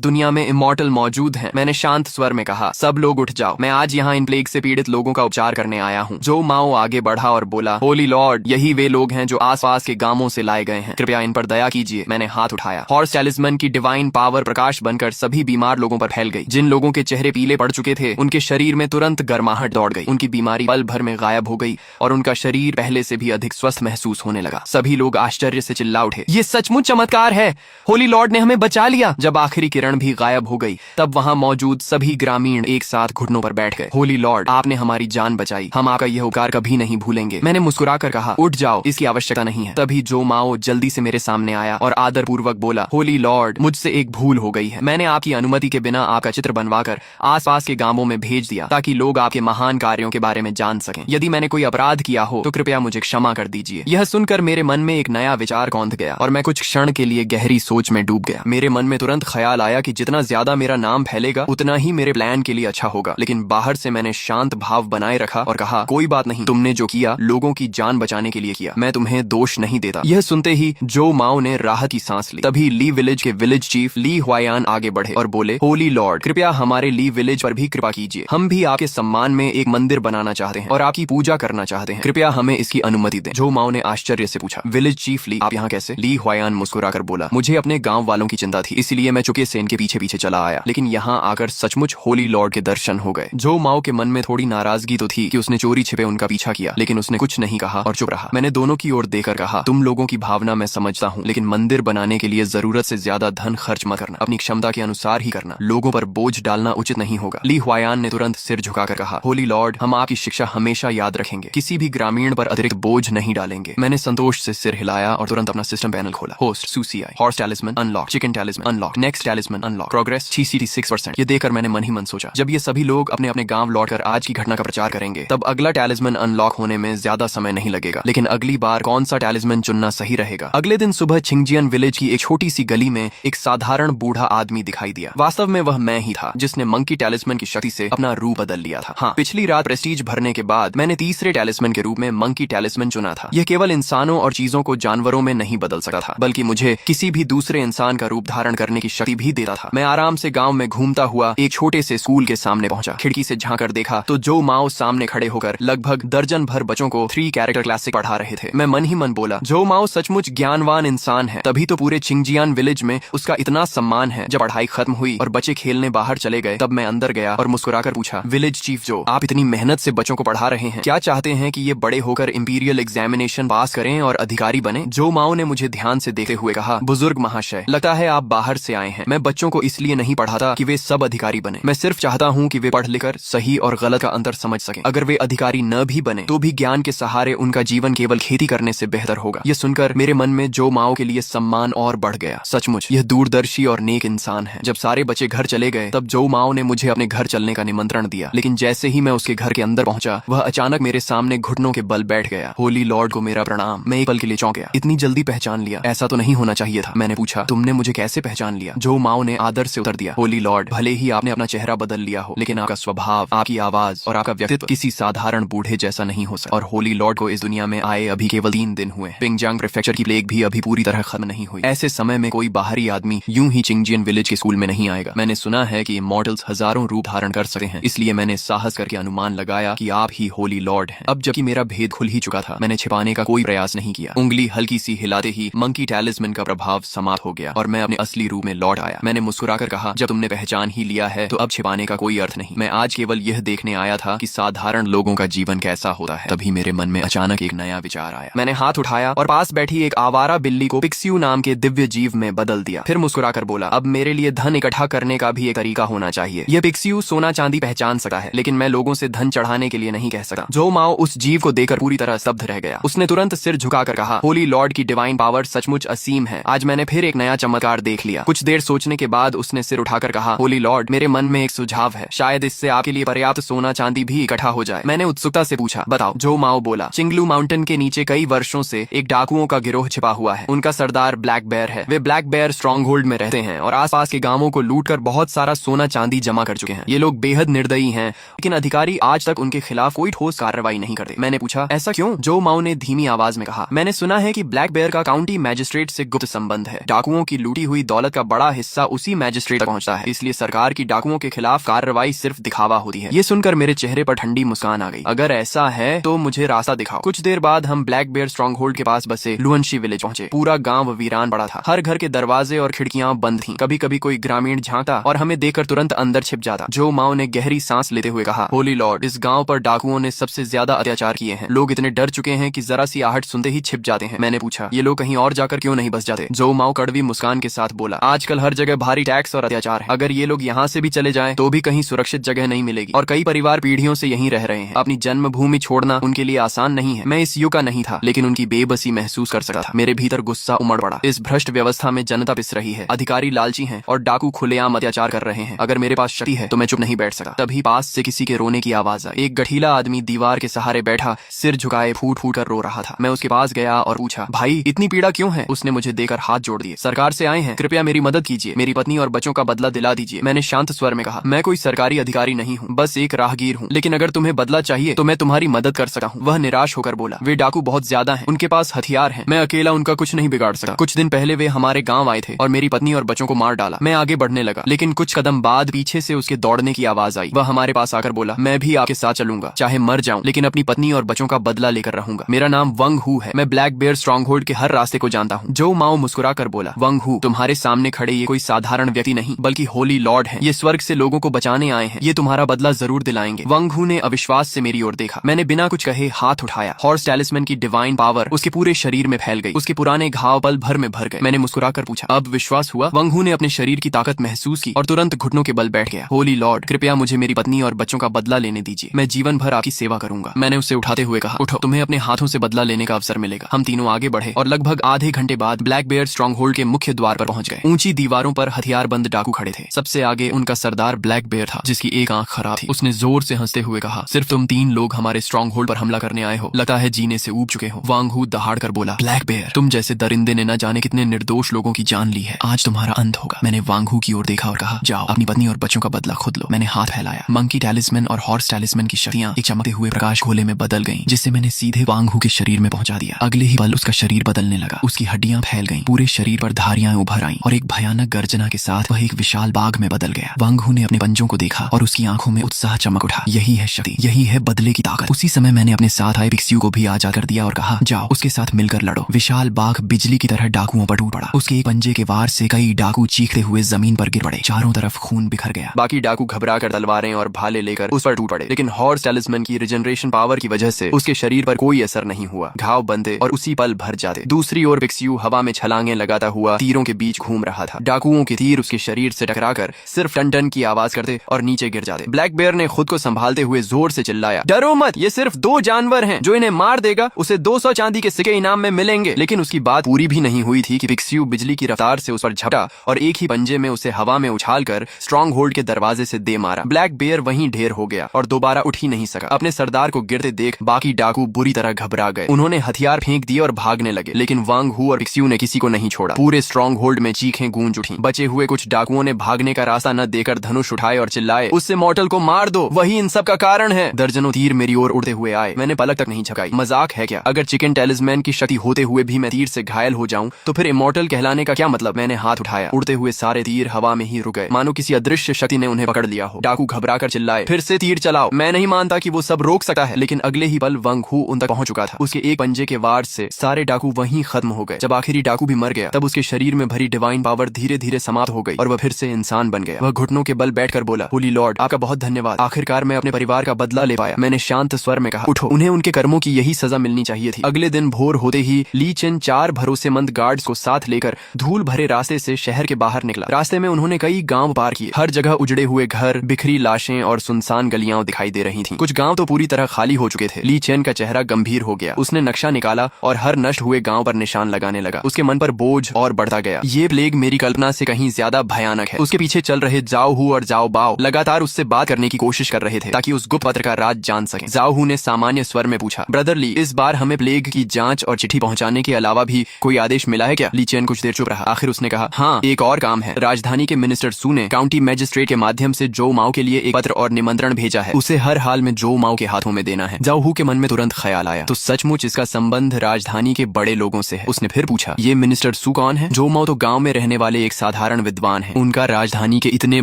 दुनिया में इमॉर्टल मौजूद हैं। मैंने शांत स्वर में कहा, सब लोग उठ जाओ, मैं आज यहाँ इन प्लेग से पीड़ित लोगों का उपचार करने आया हूँ। जो माओ आगे बढ़ा और बोला, होली लॉर्ड, यही वे लोग हैं जो आसपास के गांवों से लाए गए हैं, कृपया इन पर दया कीजिए। मैंने हाथ उठाया। हॉर्स टैलिस्मन की डिवाइन पावर प्रकाश बनकर सभी बीमार लोगों पर फैल गई। जिन लोगों के चेहरे पीले पड़ चुके थे उनके शरीर में तुरंत गर्माहट दौड़ गई। उनकी बीमारी पल भर में गायब हो गई और उनका शरीर पहले से भी अधिक स्वस्थ महसूस होने लगा। सभी लोग आश्चर्य से चिल्ला उठे, ये सचमुच चमत्कार है, होली लॉर्ड ने हमें बचा लिया। जब आखिरी किरण भी गायब हो गई तब वहां मौजूद सभी ग्रामीण एक साथ घुटनों पर बैठ गए। होली लॉर्ड, आपने हमारी जान बचाई, हम आपका यह उपकार कभी नहीं भूलेंगे। मैंने मुस्कुराकर कहा, उठ जाओ, इसकी आवश्यकता नहीं है। तभी जो माओ जल्दी से मेरे सामने आया और आदर पूर्वक बोला, होली लॉर्ड, मुझसे एक भूल हो गई है। मैंने आपकी अनुमति के बिना आपका चित्र बनवाकर आसपास के गांवों में भेज दिया ताकि लोग आपके महान कार्यों के बारे में जान सकें। यदि मैंने कोई अपराध किया हो तो कृपया मुझे क्षमा कर दीजिए। यह सुनकर मेरे मन में एक नया विचार कौंध गया और मैं कुछ क्षण के लिए गहरी सोच में डूब गया। मेरे मन में तुरंत ख्याल आया कि जितना ज्यादा मेरा नाम फैलेगा उतना ही मेरे प्लान के लिए अच्छा होगा। लेकिन बाहर से मैंने शांत भाव बनाए रखा और कहा, कोई बात नहीं, तुमने जो किया लोगों की जान बचाने के लिए किया, मैं तुम्हें दोष नहीं देता। यह सुनते ही जो माओ ने राहत की सांस ली। तभी ली विलेज के विलेज चीफ ली हुआयान आगे बढ़े और बोले, होली लॉर्ड, कृपया हमारे ली विलेज पर भी कृपा कीजिए। हम भी आपके सम्मान में एक मंदिर बनाना चाहते हैं और आपकी पूजा करना चाहते हैं, कृपया हमें इसकी अनुमति दें। जो माओ ने आश्चर्य से पूछा, विलेज चीफ ली, आप यहाँ कैसे? ली हुआयान मुस्कुराकर बोला, मुझे अपने गांव वालों की चिंता थी, इसलिए मैं चुके सेन के पीछे पीछे चला आया, लेकिन यहाँ आकर सचमुच होली लॉर्ड के दर्शन हो गए। जो माओ के मन में थोड़ी नाराजगी तो थी कि उसने चोरी छिपे उनका पीछा किया, लेकिन उसने कुछ नहीं कहा और चुप रहा। मैंने दोनों की ओर देखकर कहा, तुम लोगों की भावना मैं समझता हूँ, लेकिन मंदिर बनाने के लिए जरूरत से ज्यादा धन खर्च मत करना, अपनी क्षमता के अनुसार ही करना, लोगों पर बोझ डालना उचित नहीं होगा। ली हुआयान ने तुरंत सिर झुकाकर कहा, होली लॉर्ड, हम आपकी शिक्षा हमेशा याद रखेंगे, किसी भी ग्रामीण पर अतिरिक्त बोझ नहीं डालेंगे। मैंने संतोष से सिर हिलाया और तुरंत अपना सिस्टम पैनल खोला। होस्ट सूसीआई, horse talisman unlock, chicken talisman unlock, next talisman unlock, progress TCT 6%। ये देखकर मैंने मन ही मन सोचा, जब ये सभी लोग अपने अपने गांव लौटकर आज की घटना का प्रचार करेंगे तब अगला टैलिस्मन अनलॉक होने में ज्यादा समय नहीं लगेगा। लेकिन अगली बार कौन सा टैलिस्मन चुनना सही रहेगा? अगले दिन सुबह चिंगजियान विलेज की एक छोटी सी गली में एक साधारण बूढ़ा आदमी दिखाई दिया। वास्तव में वह मैं ही था जिसने मंकी टैलिस्मन की शक्ति से अपना रूप बदल लिया था। हाँ, पिछली रात प्रेस्टीज भरने के बाद मैंने तीसरे टैलिस्मन के रूप में मंकी टैलिस्मन चुना था। यह केवल इंसानों और चीजों को जानवरों में नहीं बदल सकता था, बल्कि मुझे किसी भी दूसरे इंसान का रूप धारण करने की शक्ति भी देता था। मैं आराम से गांव में घूमता हुआ एक छोटे से स्कूल के सामने पहुंचा। खिड़की से झांकर देखा तो जो माओ सामने खड़े होकर लगभग दर्जन भर बच्चों को 3 कैरेक्टर क्लासिक पढ़ा रहे थे। मैं मन ही मन बोला, जो माओ सचमुच ज्ञानवान इंसान है, तभी तो पूरे चिंगजियान विलेज में उसका इतना सम्मान है। जब पढ़ाई खत्म हुई और बच्चे खेलने बाहर चले गए तब मैं अंदर गया और मुस्कुराकर पूछा, विलेज चीफ जो, आप इतनी मेहनत से बच्चों को पढ़ा रहे हैं, क्या चाहते हैं कि ये बड़े होकर इंपीरियल एग्जामिनेशन पास करें और अधिकारी बने? जो माओ ने मुझे ध्यान से देखते हुए कहा, बुजुर्ग महाशय, लगता है आप बाहर से आए हैं। मैं बच्चों को इसलिए नहीं पढ़ाता कि वे सब अधिकारी बने, मैं सिर्फ चाहता हूँ कि वे पढ़ लिखकर सही और गलत का अंतर समझ सकें। अगर वे अधिकारी न भी बने तो भी ज्ञान के सहारे उनका जीवन केवल खेती करने से बेहतर होगा। यह सुनकर मेरे मन में जो माओ के लिए सम्मान और बढ़ गया। सचमुच यह दूरदर्शी और नेक इंसान है। जब सारे बच्चे घर चले गए तब जो माओ ने मुझे अपने घर चलने का निमंत्रण दिया, लेकिन जैसे ही मैं उसके घर के अंदर पहुंचा वह अचानक मेरे सामने घुटनों के बल बैठ गया। होली लॉर्ड को मेरा प्रणाम। मैं एक पल के लिए चौंक गया। इतनी जल्दी पहचान लिया? ऐसा तो नहीं होना चाहिए था। मैंने पूछा, तुमने मुझे कैसे पहचान लिया? जो माओ ने आदर से उत्तर दिया, होली लॉर्ड, भले ही आपने अपना चेहरा बदल लिया हो, लेकिन आपका स्वभाव, आपकी आवाज और आपका व्यक्तित्व किसी साधारण बूढ़े जैसा नहीं हो सकता। और होली लॉर्ड को इस दुनिया में आए अभी केवल 3 दिन हुए। पिंगजांग प्रेफेक्चर की प्लेग भी अभी पूरी तरह खत्म नहीं हुई। ऐसे समय में कोई बाहरी आदमी यूं ही चिंगजियान विलेज के स्कूल में नहीं आएगा। मैंने सुना है कि इमॉर्टल्स हजारों रूप धारण कर सकते हैं, इसलिए मैंने साहस करके अनुमान लगाया कि आप ही होली लॉर्ड हैं। अब जबकि मेरा भेद खुल ही चुका था, मैंने छिपाने का कोई प्रयास नहीं किया। उंगली हल्की सी हिलाते ही मंकी टैलिस्मन का प्रभाव समाप्त हो गया और मैं अपने असली रूप में लौट आया। मैंने मुस्कुराकर कहा, जब तुमने पहचान ही लिया है तो अब छिपाने का कोई अर्थ नहीं। मैं आज केवल यह देखने आया था कि साधारण लोगों का जीवन कैसा होता है। तभी मेरे मन में अचानक एक नया विचार आया। मैंने हाथ उठाया और पास बैठी एक आवारा बिल्ली को पिक्सियू नाम के दिव्य जीव में बदल दिया। फिर मुस्कुराकर बोला, अब मेरे लिए धन इकट्ठा करने का भी एक तरीका होना चाहिए। यह पिक्सियू सोना चांदी पहचान सकता है, लेकिन मैं लोगों से धन चढ़ाने के लिए नहीं कह सकता। जो माओ उस जीव को देखकर पूरी तरह स्तब्ध रह गया। उसने तुरंत सिर झुकाकर कहा, होली लॉर्ड की डिवाइन पावर सचमुच असीम है। आज मैंने फिर एक नया चमत्कार देख लिया। कुछ देर सोचने के बाद उसने सिर उठाकर कहा, होली लॉर्ड, मेरे मन में एक सुझाव है, शायद इससे आपके लिए पर्याप्त सोना चांदी भी इकट्ठा हो जाए। मैंने उत्सुकता से पूछा, बताओ। जो माओ बोला, चिंगलू माउंटेन माउंटेन के नीचे कई वर्षों से एक डाकुओं का गिरोह छिपा हुआ है। उनका सरदार ब्लैक बेयर है। वे ब्लैक बेयर स्ट्रॉन्ग होल्ड में रहते हैं और आसपास के गांवों को लूटकर बहुत सारा सोना चांदी जमा कर चुके हैं। ये लोग बेहद निर्दयी हैं, लेकिन अधिकारी आज तक उनके खिलाफ कोई ठोस कार्रवाई नहीं करते। मैंने पूछा, ऐसा क्यों? जो माओ ने धीमी आवाज में कहा, मैंने सुना है कि ब्लैक बेयर का काउंटी मैजिस्ट्रेट से गुप्त संबंध है। डाकुओं की लूटी हुई दौलत का बड़ा हिस्सा उसी मैजिस्ट्रेट तक पहुंचता है, इसलिए सरकार की डाकुओं के खिलाफ कार्रवाई सिर्फ दिखावा होती है। ये सुनकर मेरे चेहरे पर ठंडी मुस्कान आ गई। अगर ऐसा है तो मुझे रास्ता दिखाओ। कुछ देर बाद हम ब्लैक बेयर स्ट्रॉन्ग होल्ड के पास बसे लुअनशी विलेज पहुंचे। पूरा गांव वीरान पड़ा था। हर घर के दरवाजे और खिड़कियां बंद थीं। कभी कभी कोई ग्रामीण झांकता और हमें देखकर तुरंत अंदर छिप जाता। जो माओ ने गहरी सांस लेते हुए कहा, होली लॉर्ड, इस गांव पर डाकुओं ने सबसे ज्यादा अत्याचार किए हैं। लोग इतने डर चुके हैं कि जरा सी आहट सुनते ही छिप जाते हैं। मैंने पूछा, ये लोग कहीं और जाकर क्यों नहीं बस जाते? जो माओ कड़वी मुस्कान के साथ बोला, आजकल हर जगह भारी टैक्स और अत्याचार है। अगर ये लोग यहाँ से भी चले जाएं तो भी कहीं सुरक्षित जगह नहीं मिलेगी और कई परिवार पीढ़ियों से यहीं रह रहे हैं। अपनी जन्मभूमि छोड़ना उनके लिए आसान नहीं है। मैं इस युग का नहीं था, लेकिन उनकी बेबसी महसूस कर सकता था। मेरे भीतर गुस्सा उमड़ पड़ा। इस भ्रष्ट व्यवस्था में जनता पिस रही है, अधिकारी लालची हैं और डाकू खुलेआम अत्याचार कर रहे हैं। अगर मेरे पास शक्ति है तो मैं चुप नहीं बैठ सकता। तभी पास से किसी के रोने की आवाज आई। एक गठीला आदमी दीवार के सहारे बैठा सिर झुकाए फूट फूट कर रो रहा था। मैं उसके पास गया और पूछा, भाई इतनी पीड़ा क्यों है? उसने मुझे देकर हाथ जोड़ दिए। सरकार से आए हैं, कृपया मेरी मदद कीजिए। मेरी पत्नी और बच्चों का बदला दिला दीजिए। मैंने शांत स्वर में कहा, मैं कोई सरकारी अधिकारी नहीं हूँ, बस एक राहगीर हूँ, लेकिन अगर तुम्हें बदला चाहिए तो मैं तुम्हारी मदद कर सकता हूँ। वह निराश होकर बोला, वे डाकू बहुत ज्यादा हैं, उनके पास हथियार हैं, मैं अकेला उनका कुछ नहीं बिगाड़ सकता। कुछ दिन पहले वे हमारे गांव आए थे और मेरी पत्नी और बच्चों को मार डाला। मैं आगे बढ़ने लगा, लेकिन कुछ कदम बाद पीछे से उसके दौड़ने की आवाज आई। वह हमारे पास आकर बोला, मैं भी आपके साथ चलूंगा, चाहे मर जाऊं, लेकिन अपनी पत्नी और बच्चों का बदला लेकर रहूंगा। मेरा नाम वंग हू है। मैं ब्लैक बेयर स्ट्रॉन्ग होल्ड के हर रास्ते को जानता हूँ। जो माओ मुस्कुरा कर बोला, वंग हू, तुम्हारे सामने खड़े ये कोई साधारण व्यक्ति नहीं बल्कि होली लॉर्ड है। ये स्वर्ग से लोगों को बचाने आए हैं। ये तुम्हारा बदला जरूर दिलाएंगे। वंग हू ने अविश्वास से मेरी ओर देखा। मैंने बिना कुछ कहे हाथ उठाया। हॉर्स टैलिस्मैन की डिवाइन पावर उसके पूरे शरीर में फैल गई। उसके पुराने घाव पल भर में भर गए। मैंने मुस्कुराकर पूछा, अब विश्वास हुआ? वंग हू ने अपने शरीर की ताकत महसूस की और तुरंत घुटनों के बल बैठ गया। होली लॉर्ड, कृपया मुझे मेरी पत्नी और बच्चों का बदला लेने दीजिए। मैं जीवन भर आपकी सेवा करूंगा। मैंने उससे उठाते हुए कहा, उठो, तुम्हें अपने हाथों से बदला लेने का अवसर मिलेगा। हम तीनों आगे बढ़े और लगभग आधे घंटे बाद ब्लैक बेयर स्ट्रॉन्ग होल्ड के मुख्य द्वार पर पहुंच गए। ऊंची दीवारों पर हथियारबंद डाकू खड़े थे। सबसे आगे उनका सरदार ब्लैक बेयर था, जिसकी एक आंख खराब थी। उसने जोर से हंसते हुए कहा, सिर्फ तुम 3 लोग हमारे स्ट्रॉन्ग होल्ड पर हमला करने आए हो? लगता है जीने से ऊब चुके हो। वांग हू दहाड़ कर बोला, ब्लैक बेयर, तुम जैसे दरिंदे ने न जाने कितने निर्दोष लोगों की जान ली है। आज तुम्हारा अंत होगा। मैंने वांग हू की ओर देखा और कहा, जाओ, अपनी पत्नी और बच्चों का बदला खुद लो। मैंने हाथ फैलाया। मंकी टैलिस्मैन और हॉर्स टैलिस्मैन की शक्तियां एक चमकते हुए प्रकाश गोले में बदल गईं, जिससे मैंने सीधे वांग हू के शरीर में पहुंचा दिया। अगले ही पल उसका शरीर बदलने लगा। उसकी हड्डियां फैल गईं, पूरे शरीर पर धारियां उभर आईं और एक भयानक गर्जना के साथ वह एक विशाल बाघ में बदल गया। वांग हू ने अपने पंजों को देखा और उसकी आंखों में उत्साह चमक उठा। यही है शक्ति, यही है बदले की ताकत। उसी समय मैंने अपने साथ आए पिक्सियू को भी आजाद कर दिया और कहा, जाओ, उसके साथ मिलकर लड़ो। विशाल बाघ बिजली की तरह डाकुओं पर टूट पड़ा। उसके एक पंजे के वार से कई डाकू चीखते हुए जमीन पर गिर पड़े। चारों तरफ खून बिखर गया। बाकी डाकू घबरा कर तलवारें और भाले लेकर उस पर टूट पड़े, लेकिन हॉर्स टैलिस्मैन की रिजनरेशन पावर की वजह से उसके शरीर पर कोई असर नहीं हुआ। घाव बंधे और उसी पल भर जाते। दूसरी ओर पिक्सियू हवा में छलांगे लगाता हुआ तीरों के बीच घूम रहा था। डाकुओं के तीर उसके शरीर से टकराकर सिर्फ टन टन की आवाज करते और नीचे गिर जाते। ब्लैक बेयर ने खुद को संभालते हुए जोर से चिल्लाया, डरो मत, ये सिर्फ 2 जानवर हैं। जो इन्हें मार देगा उसे 200 चांदी के सिक्के इनाम में मिलेंगे। लेकिन उसकी बात पूरी भी नहीं हुई थी कि पिक्सियू बिजली की रफ्तार से उस पर झपटा और एक ही पंजे में उसे हवा में उछालकर स्ट्रॉन्ग होल्ड के दरवाजे से दे मारा। ब्लैक बेयर वहीं ढेर हो गया और दोबारा उठ ही नहीं सका। अपने सरदार को गिरते देख बाकी डाकू बुरी तरह घबरा गए। उन्होंने हथियार फेंक दिए और भागने लगे, लेकिन वांग हू और पिक्सियू ने किसी को नहीं छोड़ा। पूरे स्ट्रॉन्ग होल्ड में चीखें गूंज उठी। बचे हुए कुछ डाकुओं ने भागने का रास्ता न देकर धनुष उठाए और चिल्लाए, उससे मॉर्टल को मार दो, वही इन सब का कारण है। दर्जनों तीर मेरी ओर उड़ते हुए आए। मैंने पलक तक नहीं झपकाई। मजाक है क्या? अगर चिकन टैलिस्मैन की शक्ति होते हुए भी मैं तीर से घायल हो जाऊं तो फिर इमॉर्टल कहलाने का क्या मतलब? मैंने हाथ उठाया। उड़ते हुए सारे तीर हवा में ही रुक गए, मानो किसी अदृश्य शक्ति ने उन्हें पकड़ लिया हो। डाकू घबरा कर चिल्लाए, फिर से तीर चलाओ। मैं नहीं मानता कि वो सब रोक सकता है, लेकिन अगले ही पल वंग हू उन तक पहुंच चुका था। उसके एक पंजे के वार से सारे डाकू वहीं खत्म हो गए। जब आखिरी डाकू भी मर गया तब उसके शरीर में भरी डिवाइन पावर धीरे धीरे समाप्त हो गई और वह फिर से इंसान बन गया। वह घुटनों के बल बैठकर बोला, होली लॉर्ड, आपका बहुत धन्यवाद। आखिरकार मैं अपने परिवार का बदला ले पाया। मैंने शांत स्वर में कहा, उठो, उन्हें उनके कर्मों की यही सजा मिलनी चाहिए थी। अगले दिन भोर होते ही ली चेन 4 भरोसेमंद गार्ड्स को साथ लेकर धूल भरे रास्ते से शहर के बाहर निकला। रास्ते में उन्होंने कई गांव पार किए। हर जगह उजड़े हुए घर, बिखरी लाशें और सुनसान गलियां दिखाई दे रही थीं। कुछ गांव तो पूरी तरह खाली हो चुके थे। ली चेन का चेहरा गंभीर हो गया। उसने नक्शा निकाला और हर नष्ट हुए गांव पर निशान लगाने लगा। उसके मन पर बोझ और बढ़ता गया। ये प्लेग मेरी कल्पना से कहीं ज्यादा भयानक है। उसके पीछे चल रहे जाओ हू और जाओ बाओ लगातार उससे बात करने की कोशिश कर रहे थे ताकि उस गुप्त पत्र का राज जान सकें। जाओ हू ने सामान्य स्वर में पूछा, ब्रदर ली, ली, इस बार हमें प्लेग की जांच और चिट्ठी पहुंचाने के अलावा भी कोई आदेश मिला है क्या? ली चेन कुछ देर चुप रहा। आखिर उसने कहा, हाँ, एक और काम है। राजधानी के मिनिस्टर सू ने काउंटी मैजिस्ट्रेट के माध्यम से जो माओ के लिए एक पत्र और निमंत्रण भेजा है, उसे हर हाल में जो माओ के हाथों में देना है। जाओ हू के मन में तुरंत ख्याल आया, तो सचमुच इसका संबंध राजधानी के बड़े लोगों से है। उसने फिर पूछा, ये मिनिस्टर सू कौन है? जो माओ तो गाँव में रहने वाले एक साधारण विद्वान है, उनका राजधानी के इतने